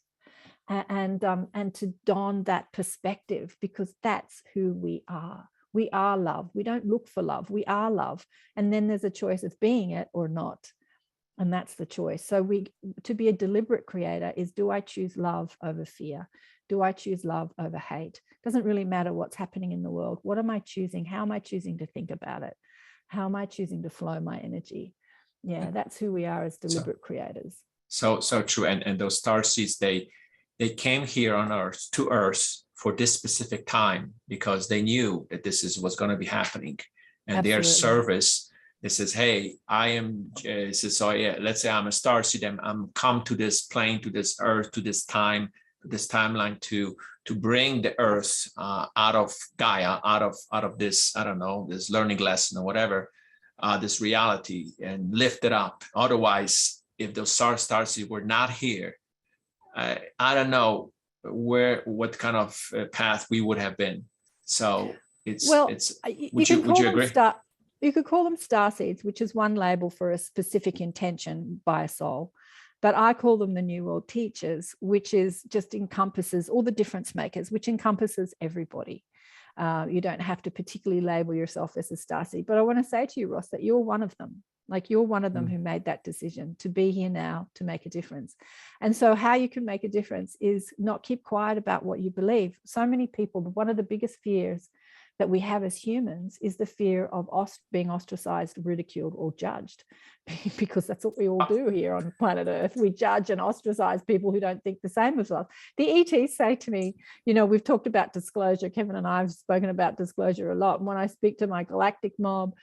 And to don that perspective, because that's who we are. We are love. We don't look for love. We are love. And then there's a choice of being it or not. And that's the choice. So to be a deliberate creator is, do I choose love over fear? Do I choose love over hate? Doesn't really matter what's happening in the world. What am I choosing? How am I choosing to think about it? How am I choosing to flow my energy? Yeah, that's who we are as deliberate creators. So true. And those starseeds, they came here on Earth, to Earth, for this specific time, because they knew that this is what's going to be happening. And Absolutely. Their service, it says, hey, I am, let's say I'm a starseed, I'm come to this plane, to this Earth, to this time, to this timeline to bring the Earth out of Gaia, out of this, I don't know, this learning lesson or whatever, this reality, and lift it up. Otherwise, if those starseeds were not here, I don't know what kind of path we would have been. So would you agree? You could call them starseeds, which is one label for a specific intention by a soul. But I call them the New World teachers, which is just encompasses all the difference makers, which encompasses everybody. You don't have to particularly label yourself as a starseed. But I want to say to you, Ross, that you're one of them. Like you're one of them who made that decision to be here now, to make a difference. And so how you can make a difference is not keep quiet about what you believe. So many people, one of the biggest fears that we have as humans is the fear of being ostracized, ridiculed, or judged, because that's what we all do here on planet Earth. We judge and ostracize people who don't think the same as us. The ETs say to me, we've talked about disclosure. Kevin and I have spoken about disclosure a lot. And when I speak to my galactic mob,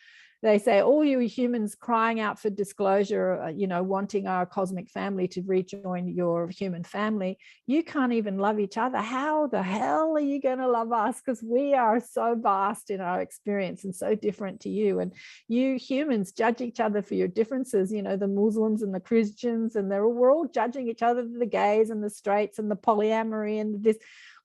they say, all you humans crying out for disclosure, wanting our cosmic family to rejoin your human family, you can't even love each other. How the hell are you going to love us? Because we are so vast in our experience and so different to you. And you humans judge each other for your differences, the Muslims and the Christians, and we're all judging each other, the gays and the straights and the polyamory and this.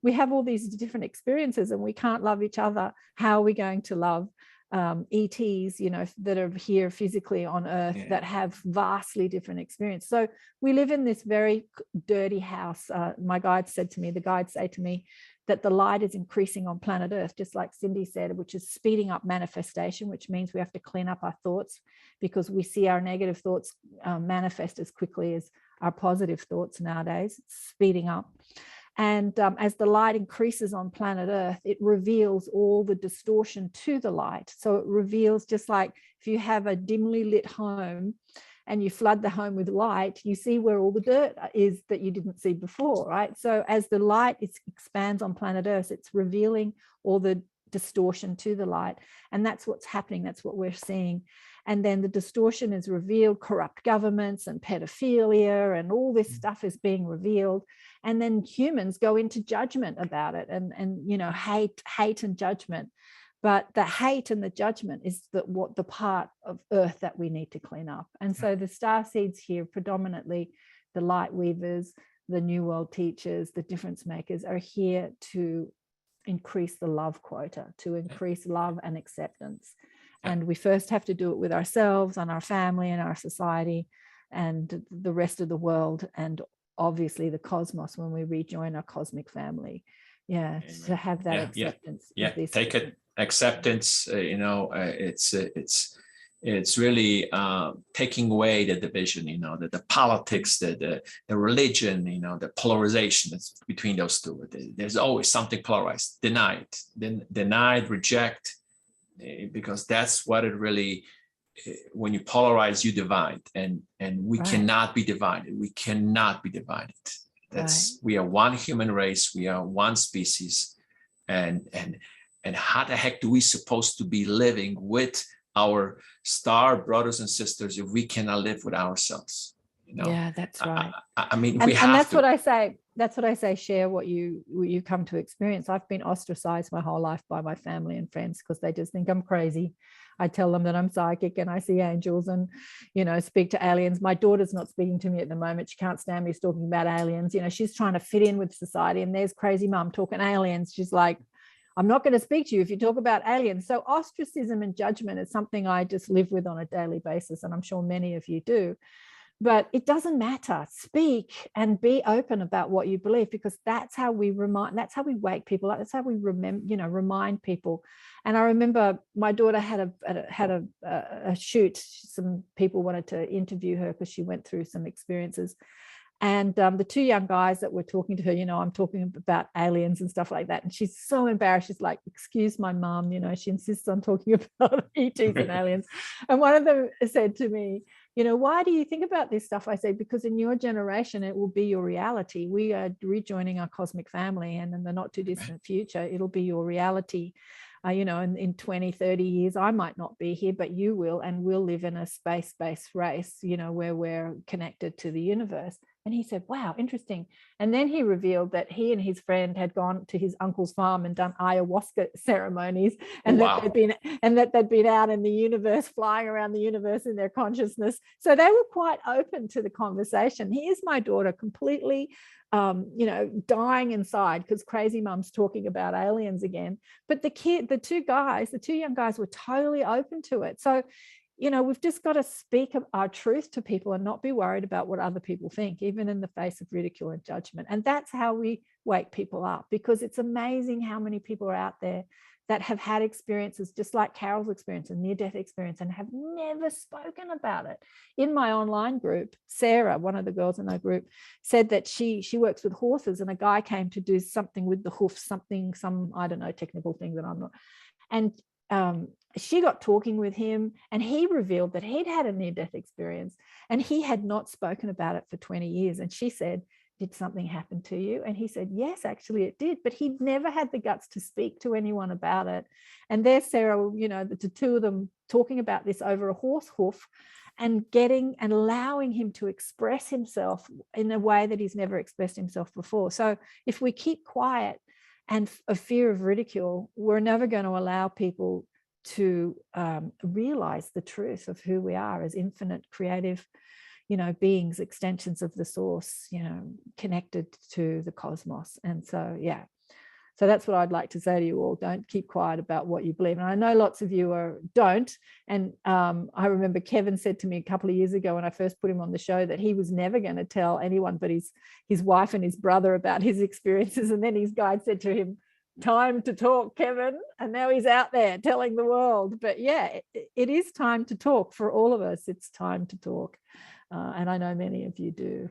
we have all these different experiences and we can't love each other. How are we going to love ETs, you know, that are here physically on Earth, that have vastly different experience? So we live in this very dirty house. My guide said to me, the guides say to me, that the light is increasing on planet Earth, just like Cindy said, which is speeding up manifestation, which means we have to clean up our thoughts, because we see our negative thoughts manifest as quickly as our positive thoughts nowadays. It's speeding up. And as the light increases on planet Earth, it reveals all the distortion to the light. So it reveals, just like if you have a dimly lit home and you flood the home with light, you see where all the dirt is that you didn't see before, right? So as the light expands on planet Earth, it's revealing all the distortion to the light. And that's what's happening. That's what we're seeing. And then the distortion is revealed, corrupt governments and pedophilia and all this stuff is being revealed. And then humans go into judgment about it and you know, hate and judgment. But the hate and the judgment is the part of Earth that we need to clean up. And so the Starseeds here, predominantly the light weavers, the New World teachers, the difference makers, are here to increase the love quota, to increase love and acceptance. And we first have to do it with ourselves and our family and our society and the rest of the world, and obviously the cosmos when we rejoin our cosmic family. Yeah, to have that acceptance. Take it. Acceptance, you know, it's really taking away the division, you know, the politics, the religion, you know, the polarization that's between those two. There's always something polarized, denied, reject, because that's what it really, when you polarize, you divide, and we cannot be divided. We cannot be divided. We are one human race. We are one species, and how the heck do we supposed to be living with our star brothers and sisters if we cannot live with ourselves? You know? Yeah, that's right. I mean, and that's what I say. That's what I say. Share what you come to experience. I've been ostracized my whole life by my family and friends because they just think I'm crazy. I tell them that I'm psychic and I see angels and, you know, speak to aliens. My daughter's not speaking to me at the moment. She can't stand me talking about aliens. You know, she's trying to fit in with society, and there's crazy mum talking aliens. She's like, I'm not going to speak to you if you talk about aliens. So ostracism and judgment is something I just live with on a daily basis, and I'm sure many of you do. But it doesn't matter. Speak and be open about what you believe, because that's how we wake people up. That's how we remind people. And I remember my daughter had a shoot. Some people wanted to interview her because she went through some experiences. And the two young guys that were talking to her, you know, I'm talking about aliens and stuff like that. And she's so embarrassed. She's like, excuse my mom, you know, she insists on talking about ETs and aliens. And one of them said to me, you know, why do you think about this stuff? I said, because in your generation, it will be your reality. We are rejoining our cosmic family, and in the not too distant future, it'll be your reality. You know, in 20, 30 years, I might not be here, but you will, and we'll live in a space-based race, you know, where we're connected to the universe. And he said, wow, interesting. And then he revealed that he and his friend had gone to his uncle's farm and done ayahuasca ceremonies, and that they'd been out in the universe, flying around the universe in their consciousness. So they were quite open to the conversation. Here's my daughter completely, you know, dying inside because crazy mum's talking about aliens again. But the two young guys were totally open to it. So, you know, we've just got to speak our truth to people and not be worried about what other people think, even in the face of ridicule and judgment. And that's how we wake people up, because it's amazing how many people are out there that have had experiences just like Carol's experience, a near-death experience, and have never spoken about it. In my online group, Sarah, one of the girls in our group, said that she works with horses, and a guy came to do something with the hoofs, some I don't know, technical thing that I'm not. And she got talking with him, and he revealed that he'd had a near-death experience and he had not spoken about it for 20 years. And she said, did something happen to you? And he said, yes, actually it did, but he'd never had the guts to speak to anyone about it. And there's Sarah, you know, the two of them talking about this over a horse hoof, and allowing him to express himself in a way that he's never expressed himself before. So if we keep quiet and a fear of ridicule, we're never going to allow people to realize the truth of who we are as infinite creative, you know, beings, extensions of the source, you know, connected to the cosmos. And so, yeah. So that's what I'd like to say to you all. Don't keep quiet about what you believe. And I know lots of you don't. And I remember Kevin said to me a couple of years ago when I first put him on the show that he was never going to tell anyone but his wife and his brother about his experiences. And then his guide said to him, time to talk, Kevin. And now he's out there telling the world. But yeah, it is time to talk for all of us. It's time to talk. And I know many of you do.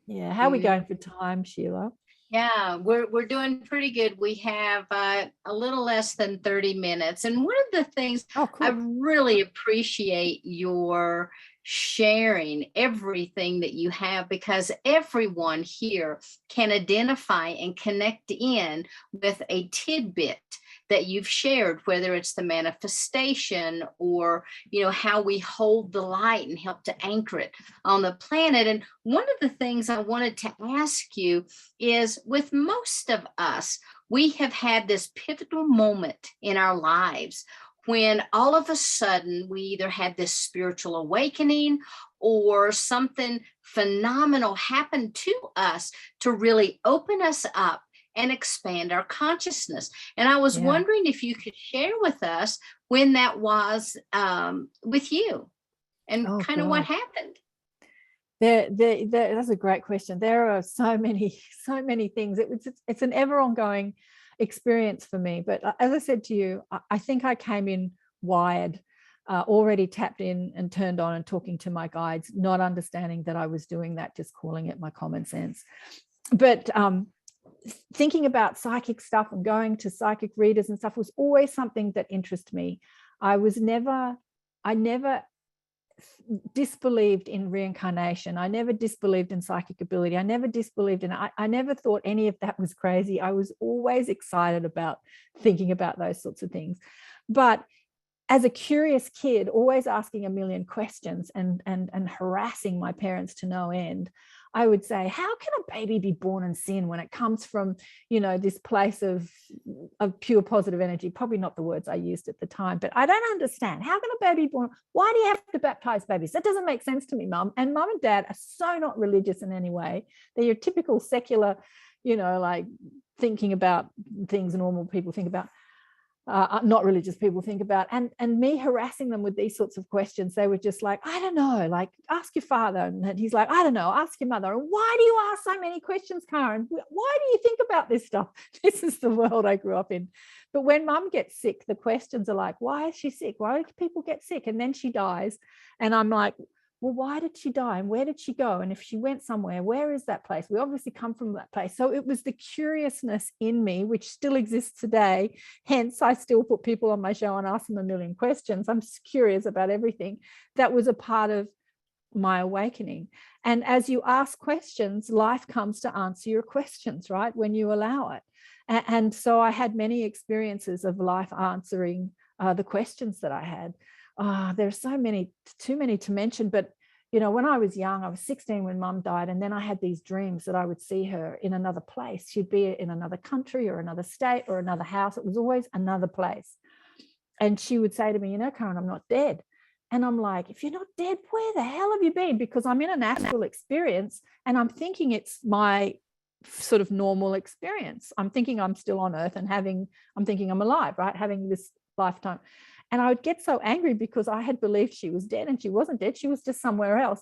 Yeah. How are we going for time, Sheila? Yeah, we're doing pretty good. We have a little less than 30 minutes. And one of the things cool. I really appreciate your sharing everything that you have, because everyone here can identify and connect in with a tidbit that you've shared, whether it's the manifestation or, how we hold the light and help to anchor it on the planet. And one of the things I wanted to ask you is, with most of us, we have had this pivotal moment in our lives when all of a sudden we either had this spiritual awakening or something phenomenal happened to us to really open us up and expand our consciousness. And I was wondering if you could share with us when that was with you and kind of what happened. That's a great question. There are so many things. It's an ever ongoing experience for me. But as I said to you, I think I came in wired, already tapped in and turned on and talking to my guides, not understanding that I was doing that, just calling it my common sense. But thinking about psychic stuff and going to psychic readers and stuff was always something that interested me. I never disbelieved in reincarnation. I never disbelieved in psychic ability. I never disbelieved in I never thought any of that was crazy. I was always excited about thinking about those sorts of things. But as a curious kid, always asking a million questions and harassing my parents to no end, I would say, how can a baby be born in sin when it comes from, this place of pure positive energy? Probably not the words I used at the time, but I don't understand. How can a baby born? Why do you have to baptize babies? That doesn't make sense to me, Mum. And Mum and Dad are so not religious in any way. They're your typical secular, like thinking about things normal people think about. Not religious people think about, and me harassing them with these sorts of questions. They were just like, I don't know, like ask your father. And he's like, I don't know, ask your mother. And why do you ask so many questions, Karen? Why do you think about this stuff? This is the world I grew up in. But when Mum gets sick, the questions are like, why is she sick? Why do people get sick? And then she dies. And I'm like, well, why did she die? And where did she go? And if she went somewhere, where is that place? We obviously come from that place. So it was the curiousness in me, which still exists today. Hence, I still put people on my show and ask them a million questions. I'm curious about everything. That was a part of my awakening. And as you ask questions, life comes to answer your questions, right? When you allow it. And so I had many experiences of life answering the questions that I had. There's so many, too many to mention, but when I was young, I was 16 when Mum died, and then I had these dreams that I would see her in another place. She'd be in another country or another state or another house. It was always another place. And she would say to me, Karen, I'm not dead. And I'm like, if you're not dead, where the hell have you been? Because I'm in an astral experience and I'm thinking it's my sort of normal experience. I'm thinking I'm still on earth and I'm thinking I'm alive, right? Having this lifetime. And I would get so angry because I had believed she was dead, and she wasn't dead. She was just somewhere else.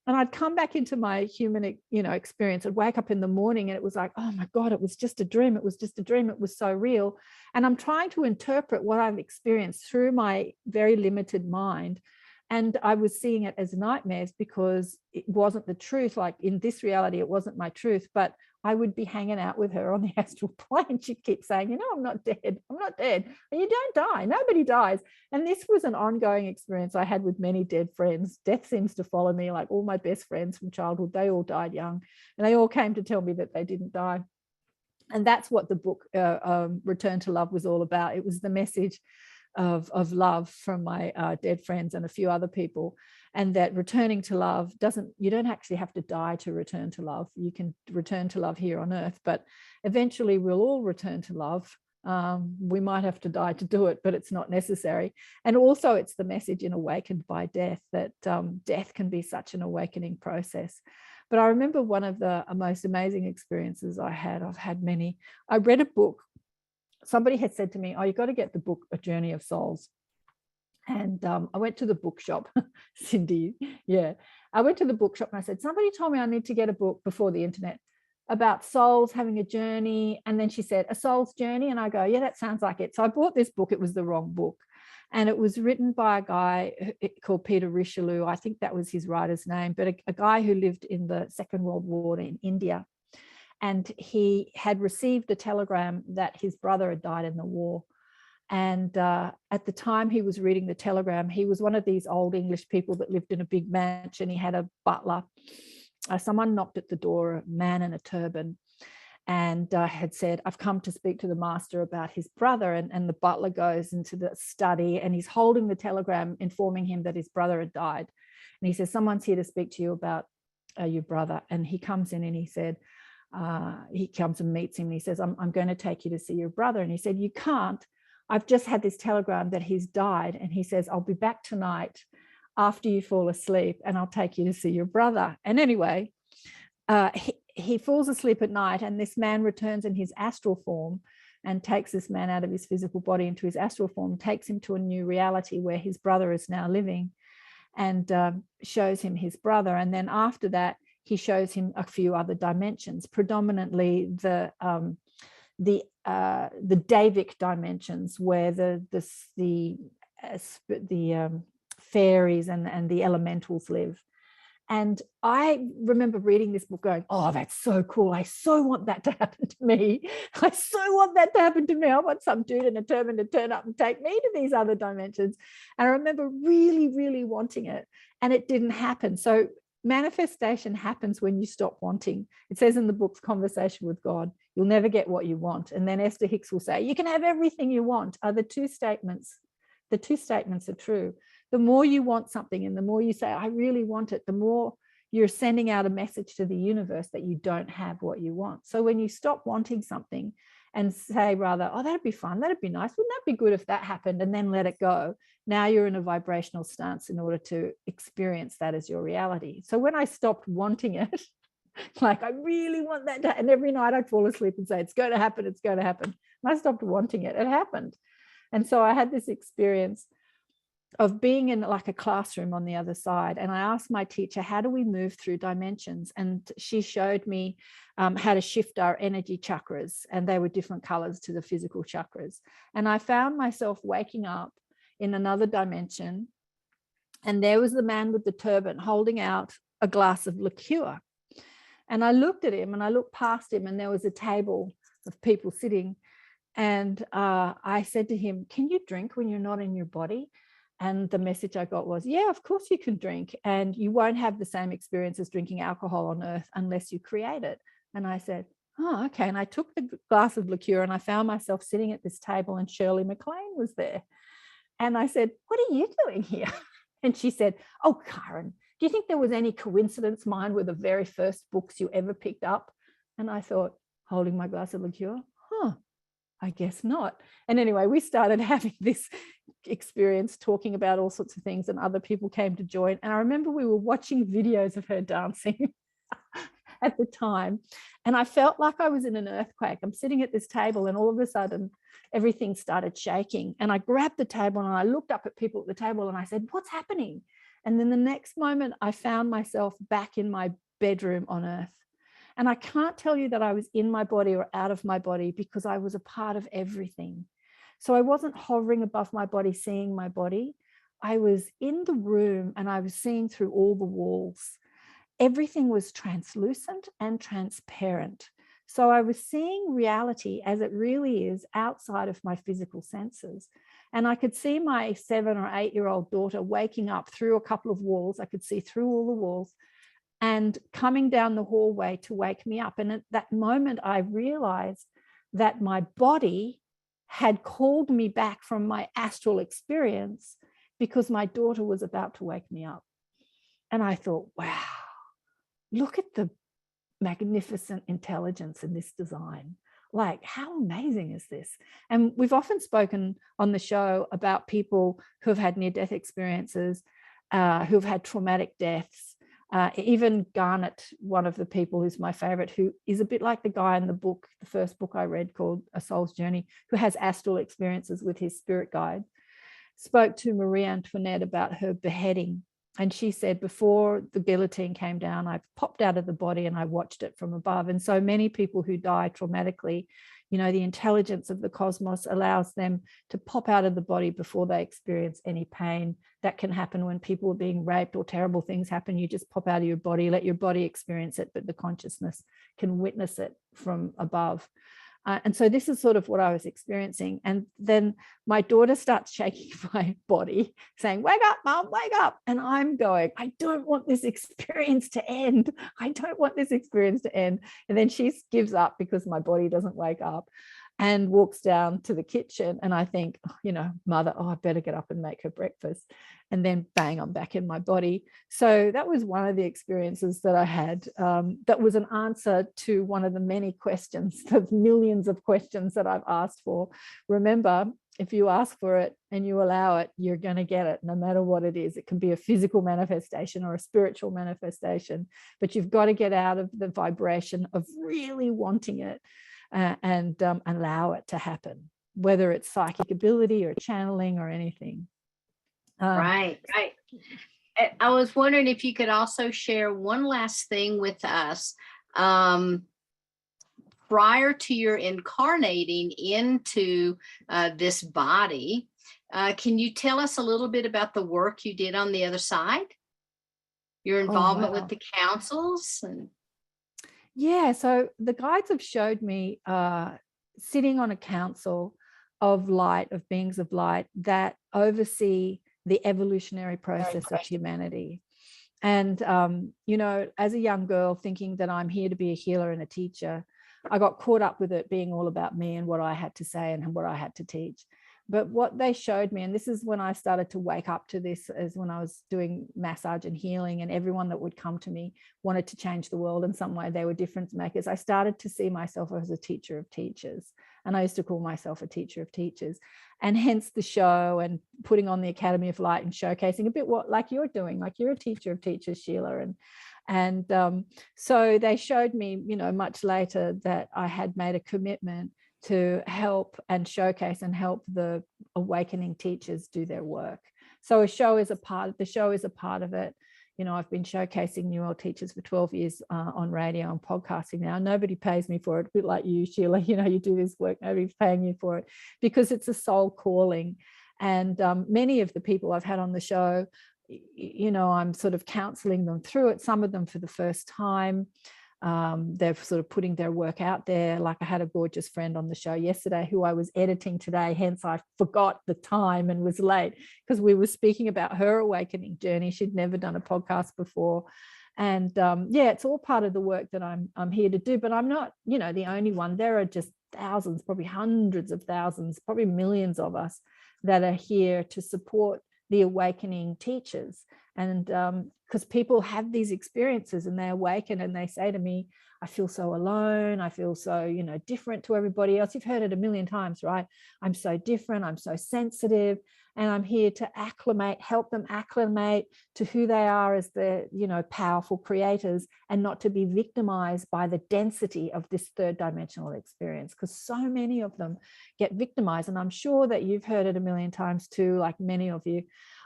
And I'd come back into my human, experience. I'd wake up in the morning and it was like, oh my God, it was just a dream. It was just a dream. It was so real. And I'm trying to interpret what I've experienced through my very limited mind. And I was seeing it as nightmares because it wasn't the truth. Like in this reality, it wasn't my truth, but I would be hanging out with her on the astral plane. She'd keep saying, I'm not dead. I'm not dead. And you don't die. Nobody dies. And this was an ongoing experience I had with many dead friends. Death seems to follow me. Like all my best friends from childhood, they all died young, and they all came to tell me that they didn't die. And that's what the book Return to Love was all about. It was the message of love from my dead friends and a few other people, and that returning to love you don't actually have to die to return to love. You can return to love here on earth, but eventually we'll all return to love. We might have to die to do it, but it's not necessary. And also it's the message in Awakened by Death that death can be such an awakening process. But I remember one of the most amazing experiences I had. I've had many. I read a book. Somebody had said to me, oh, you got to get the book, A Journey of Souls. And I went to the bookshop, Cindy. Yeah, I went to the bookshop and I said, somebody told me I need to get a book before the internet about souls having a journey. And then she said, a soul's journey. And I go, yeah, that sounds like it. So I bought this book. It was the wrong book. And it was written by a guy called Peter Richelieu. I think that was his writer's name, but a guy who lived in the Second World War in India. And he had received a telegram that his brother had died in the war. And at the time he was reading the telegram, he was one of these old English people that lived in a big mansion. He had a butler. Someone knocked at the door, a man in a turban, and had said, I've come to speak to the master about his brother. And the butler goes into the study and he's holding the telegram informing him that his brother had died. And he says, someone's here to speak to you about your brother. And he comes in and he said, he comes and meets him and he says, I'm going to take you to see your brother. And he said, you can't. I've just had this telegram that he's died. And he says, I'll be back tonight after you fall asleep and I'll take you to see your brother. And anyway, he falls asleep at night and this man returns in his astral form and takes this man out of his physical body into his astral form, takes him to a new reality where his brother is now living, and shows him his brother. And then after that, he shows him a few other dimensions, predominantly the Davic dimensions, where the fairies and the elementals live. And I remember reading this book going, oh, that's so cool. I so want that to happen to me. I so want that to happen to me. I want some dude in a turban to turn up and take me to these other dimensions. And I remember really, really wanting it. And it didn't happen. So manifestation happens when you stop wanting. It says in the book's Conversation with God, you'll never get what you want. And then Esther Hicks will say, you can have everything you want. The two statements are true. The more you want something and the more you say, I really want it, the more you're sending out a message to the universe that you don't have what you want. So when you stop wanting something and say rather, oh, that'd be fun, that'd be nice, wouldn't that be good if that happened, and then let it go, now you're in a vibrational stance in order to experience that as your reality. So when I stopped wanting it, like I really want that to, and every night I'd fall asleep and say, it's going to happen, it's going to happen. And I stopped wanting it, it happened. And so I had this experience of being in like a classroom on the other side. And I asked my teacher, how do we move through dimensions? And she showed me how to shift our energy chakras, and they were different colors to the physical chakras. And I found myself waking up in another dimension, and there was the man with the turban holding out a glass of liqueur. And I looked at him and I looked past him, and there was a table of people sitting. And I said to him, can you drink when you're not in your body? And the message I got was, yeah, of course you can drink, and you won't have the same experience as drinking alcohol on earth unless you create it. And I said, oh, okay. And I took the glass of liqueur and I found myself sitting at this table, and Shirley MacLaine was there. And I said, what are you doing here? And she said, oh, Karen, do you think there was any coincidence mine were the very first books you ever picked up? And I thought, holding my glass of liqueur, I guess not. And anyway, we started having this experience talking about all sorts of things, and other people came to join. And I remember we were watching videos of her dancing at the time. And I felt like I was in an earthquake. I'm sitting at this table and all of a sudden everything started shaking. And I grabbed the table and I looked up at people at the table and I said, what's happening? And then the next moment I found myself back in my bedroom on earth. And I can't tell you that I was in my body or out of my body, because I was a part of everything. So I wasn't hovering above my body, seeing my body. I was in the room and I was seeing through all the walls. Everything was translucent and transparent. So I was seeing reality as it really is outside of my physical senses. And I could see my 7 or 8-year-old daughter waking up through a couple of walls. I could see through all the walls and coming down the hallway to wake me up. And at that moment, I realized that my body had called me back from my astral experience because my daughter was about to wake me up. And I thought, wow, look at the magnificent intelligence in this design. Like, how amazing is this? And we've often spoken on the show about people who have had near-death experiences, who've had traumatic deaths, Even Garnet, one of the people who's my favorite, who is a bit like the guy in the book, the first book I read called A Soul's Journey, who has astral experiences with his spirit guide, spoke to Marie Antoinette about her beheading. And she said, before the guillotine came down, I popped out of the body and I watched it from above. And so many people who die traumatically, you know, the intelligence of the cosmos allows them to pop out of the body before they experience any pain. That can happen when people are being raped or terrible things happen. You just pop out of your body, let your body experience it, but the consciousness can witness it from above. And so this is sort of what I was experiencing. And then my daughter starts shaking my body, saying, wake up, Mom, wake up. And I'm going, I don't want this experience to end. I don't want this experience to end. And then she gives up because my body doesn't wake up and walks down to the kitchen. And I think, you know, Mother, I better get up and make her breakfast. And then bang, I'm back in my body. So that was one of the experiences that I had. That was an answer to one of the many questions, the millions of questions that I've asked for. Remember, if you ask for it and you allow it, you're going to get it, no matter what it is. It can be a physical manifestation or a spiritual manifestation, but you've got to get out of the vibration of really wanting it and allow it to happen, whether it's psychic ability or channeling or anything. Right. I was wondering if you could also share one last thing with us. Prior to your incarnating into this body, can you tell us a little bit about the work you did on the other side? Your involvement with the councils? Yeah, so the guides have showed me sitting on a council of light, of beings of light that oversee the evolutionary process of humanity. And, you know, as a young girl thinking that I'm here to be a healer and a teacher, I got caught up with it being all about me and what I had to say and what I had to teach. But what they showed me, and this is when I started to wake up to this, is when I was doing massage and healing, and everyone that would come to me wanted to change the world in some way. They were difference makers. I started to see myself as a teacher of teachers. And I used to call myself a teacher of teachers. And hence the show and putting on the Academy of Light and showcasing a bit what, like you're doing, like you're a teacher of teachers, Sheila. And so they showed me, you know, much later that I had made a commitment to help and showcase and help the awakening teachers do their work. So the show is a part of it. You know, I've been showcasing New World teachers for 12 years on radio and podcasting now. Nobody pays me for it, a bit like you, Sheila. You know, you do this work, nobody's paying you for it because it's a soul calling. And many of the people I've had on the show, you know, I'm sort of counseling them through it, some of them for the first time. They're sort of putting their work out there. Like I had a gorgeous friend on the show yesterday who I was editing today, hence I forgot the time and was late because we were speaking about her awakening journey. She'd never done a podcast before. And yeah, it's all part of the work that I'm here to do, but I'm not, you know, the only one. There are just thousands, probably hundreds of thousands, probably millions of us that are here to support the awakening teachers. And because people have these experiences and they awaken and they say to me, I feel so alone. I feel so, you know, different to everybody else. You've heard it a million times, right? I'm so different. I'm so sensitive. And I'm here to help them acclimate to who they are as the, you know, powerful creators and not to be victimized by the density of this third dimensional experience, because so many of them get victimized. And I'm sure that you've heard it a million times too, like many of you.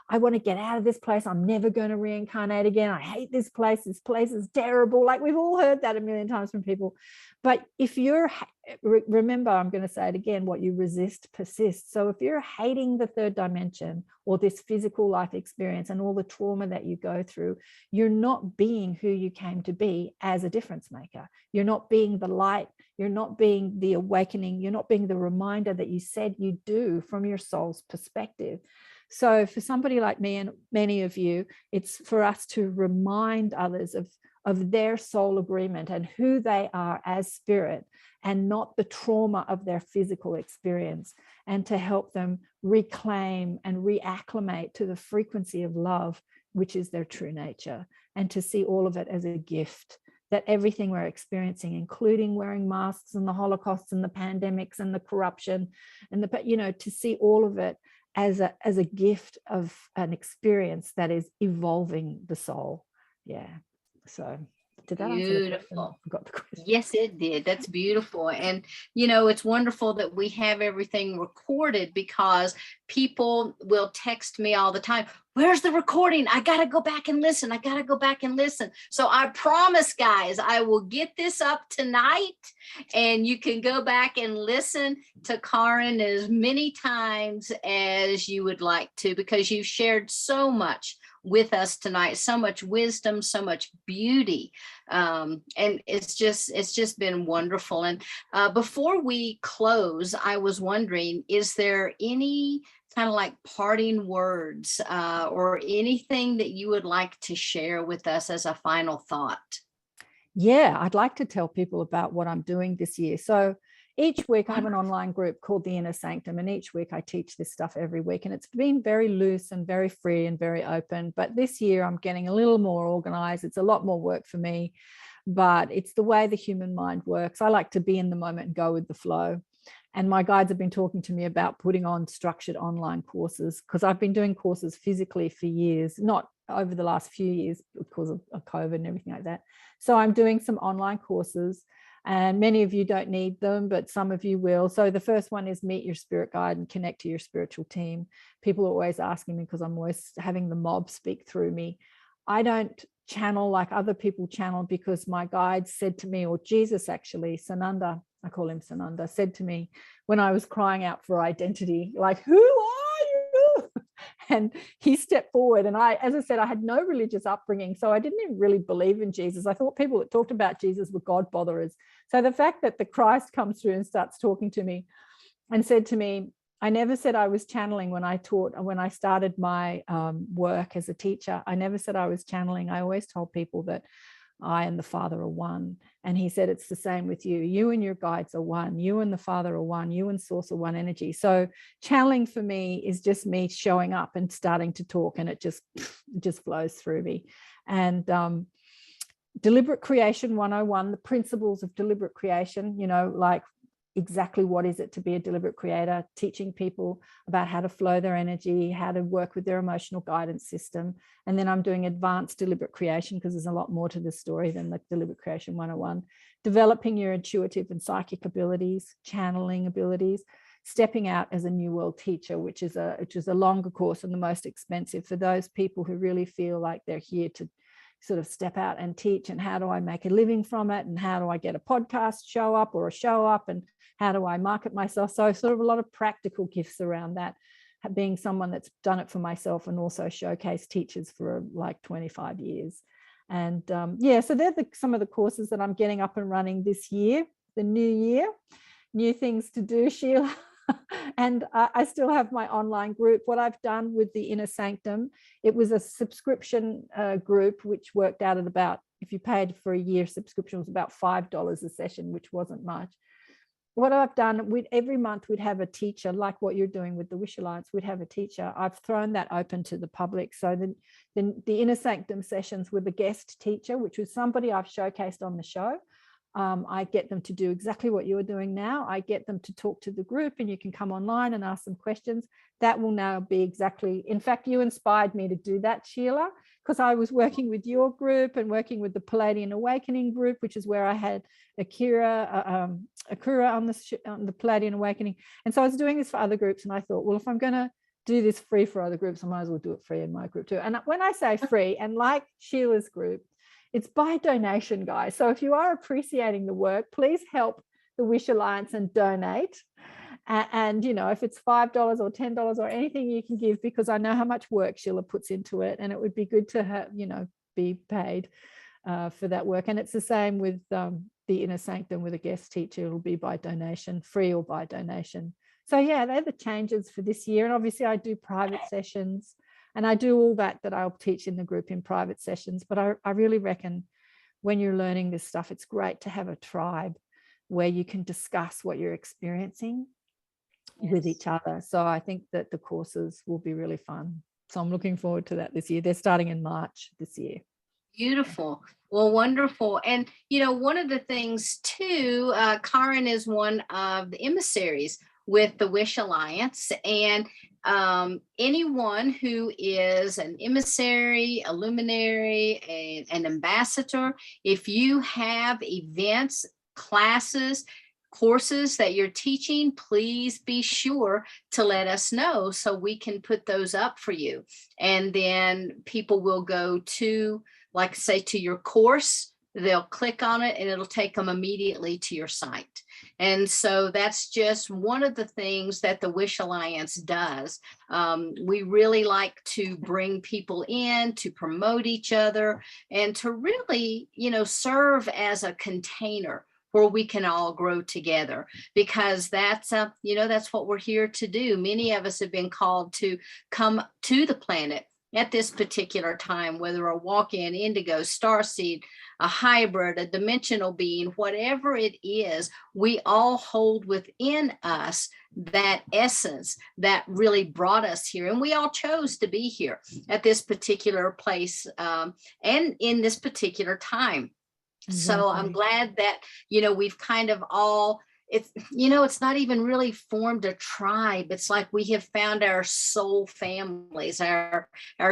I want to get out of this place. I'm never going to reincarnate again. I hate this place. This place is terrible. Like we've all heard that a million times from people. But if you're, remember, I'm going to say it again, what you resist persists. So if you're hating the third dimension or this physical life experience and all the trauma that you go through, you're not being who you came to be as a difference maker. You're not being the light. You're not being the awakening. You're not being the reminder that you said you do from your soul's perspective. So for somebody like me and many of you, it's for us to remind others of their soul agreement and who they are as spirit and not the trauma of their physical experience, and to help them reclaim and reacclimate to the frequency of love, which is their true nature, and to see all of it as a gift. That everything we're experiencing, including wearing masks and the Holocausts and the pandemics and the corruption and the, you know, to see all of it as a gift of an experience that is evolving the soul. Yeah. So did that answer the question? Beautiful. I forgot the question. Yes, it did. That's beautiful. And, you know, it's wonderful that we have everything recorded, because people will text me all the time. Where's the recording? I got to go back and listen. I got to go back and listen. So I promise, guys, I will get this up tonight, and you can go back and listen to Karen as many times as you would like to, because you shared so much with us tonight, so much wisdom, so much beauty, and it's just been wonderful. And before we close, I was wondering, is there any kind of like parting words or anything that you would like to share with us as a final thought? Yeah, I'd like to tell people about what I'm doing this year. So each week I have an online group called the Inner Sanctum, and each week I teach this stuff every week, and it's been very loose and very free and very open. But this year I'm getting a little more organized. It's a lot more work for me, but it's the way the human mind works. I like to be in the moment and go with the flow. And my guides have been talking to me about putting on structured online courses, because I've been doing courses physically for years, not over the last few years because of COVID and everything like that. So I'm doing some online courses, and many of you don't need them, but some of you will. So the first one is meet your spirit guide and connect to your spiritual team. People are always asking me, because I'm always having the mob speak through me. I don't channel like other people channel, because my guide said to me, or Jesus actually, Sananda, I call him Sananda, said to me when I was crying out for identity, like, who are you? And he stepped forward, and as I said, I had no religious upbringing, so I didn't even really believe in Jesus. I thought people that talked about Jesus were God botherers. So the fact that the Christ comes through and starts talking to me and said to me, I never said I was channeling when I started my work as a teacher. I never said I was channeling. I always told people that I and the Father are one. And he said, it's the same with you. You and your guides are one. You and the Father are one. You and Source are one energy. So channeling for me is just me showing up and starting to talk, and it just flows through me. And Deliberate Creation 101, the principles of deliberate creation, you know, like exactly what is it to be a deliberate creator, teaching people about how to flow their energy, how to work with their emotional guidance system. And then I'm doing advanced deliberate creation, because there's a lot more to this story than the Deliberate Creation 101, developing your intuitive and psychic abilities, channeling abilities, stepping out as a new world teacher, which is a longer course and the most expensive for those people who really feel like they're here to sort of step out and teach, and how do I make a living from it, and how do I get a podcast show up, and how do I market myself? So sort of a lot of practical gifts around that, being someone that's done it for myself and also showcase teachers for like 25 years. And yeah, so they're some of the courses that I'm getting up and running this year, the new year, new things to do, Sheila. And I still have my online group. What I've done with the Inner Sanctum, it was a subscription group, which worked out at about, if you paid for a year subscription, it was about $5 a session, which wasn't much. What I've done, every month we'd have a teacher, like what you're doing with the Wish Alliance, we'd have a teacher. I've thrown that open to the public. So the Inner Sanctum sessions with a guest teacher, which was somebody I've showcased on the show. I get them to do exactly what you're doing now. I get them to talk to the group, and you can come online and ask them questions. That will now be exactly, in fact, you inspired me to do that, Sheila, because I was working with your group and working with the Palladian Awakening group, which is where I had Akira on the Palladian Awakening. And so I was doing this for other groups, and I thought, well, if I'm going to do this free for other groups, I might as well do it free in my group too. And when I say free, and like Sheila's group, it's by donation, guys. So if you are appreciating the work, please help the Wish Alliance and donate. And you know, if it's $5 or $10 or anything you can give, because I know how much work Sheila puts into it, and it would be good to have, you know, be paid for that work. And it's the same with the Inner Sanctum with a guest teacher. It'll be by donation, free or by donation. So yeah, they're the changes for this year. And obviously I do private sessions, and I do all that I'll teach in the group in private sessions. But I really reckon when you're learning this stuff, it's great to have a tribe where you can discuss what you're experiencing with each other. So I think that the courses will be really fun. So I'm looking forward to that this year. They're starting in March this year. Beautiful. Well, wonderful. And, you know, one of the things too, Karen is one of the emissaries with the Wish Alliance. And anyone who is an emissary, a luminary, an ambassador, if you have events, classes, courses that you're teaching, please be sure to let us know so we can put those up for you. And then people will go to, like say, to your course, they'll click on it and it'll take them immediately to your site. And so that's just one of the things that the Wish Alliance does. We really like to bring people in to promote each other and to really, serve as a container where we can all grow together, because that's what we're here to do. Many of us have been called to come to the planet at this particular time, whether a walk-in, indigo, starseed, a hybrid, a dimensional being, whatever it is, we all hold within us that essence that really brought us here. And we all chose to be here at this particular place and in this particular time. So I'm glad that, we've kind of all, it's not even really formed a tribe. It's like we have found our soul families, our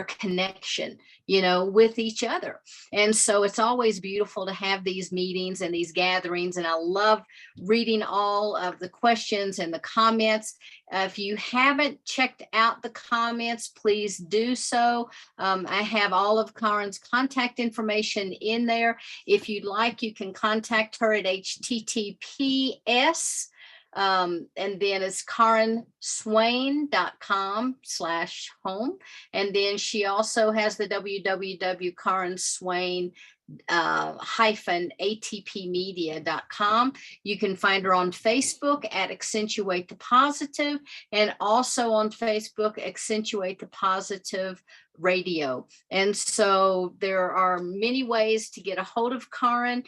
connection, with each other. And so it's always beautiful to have these meetings and these gatherings. And I love reading all of the questions and the comments. If you haven't checked out the comments, please do so. I have all of Karen's contact information in there. If you'd like, you can contact her at https and then it's karenswain.com/home. And then she also has the www.karenswain -atpmedia.com. You can find her on Facebook at Accentuate the Positive, and also on Facebook, Accentuate the Positive Radio. And so there are many ways to get a hold of Karen.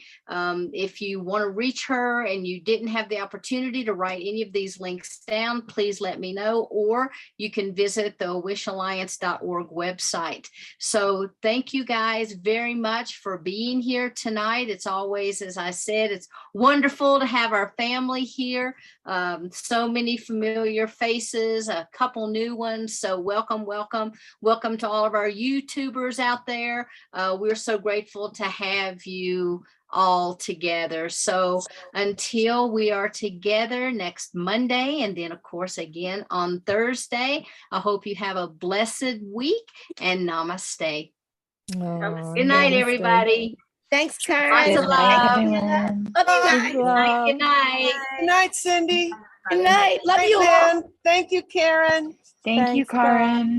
If you want to reach her and you didn't have the opportunity to write any of these links down, please let me know, or you can visit the wishalliance.org website. So thank you guys very much for being here tonight. It's always, as I said, it's wonderful to have our family here. So many familiar faces, a couple new ones. So welcome to all of our YouTubers out there. We're so grateful to have you all together. So until we are together next Monday, and then of course again on Thursday, I hope you have a blessed week, and namaste. Good night, everybody. Thanks, Karen. Lots of love. Love you guys. Good night. Good night. Good night, Cindy. Good night. Love Great you all. man. Thank you, Karen. Thank you, Thanks, Karen. Karen.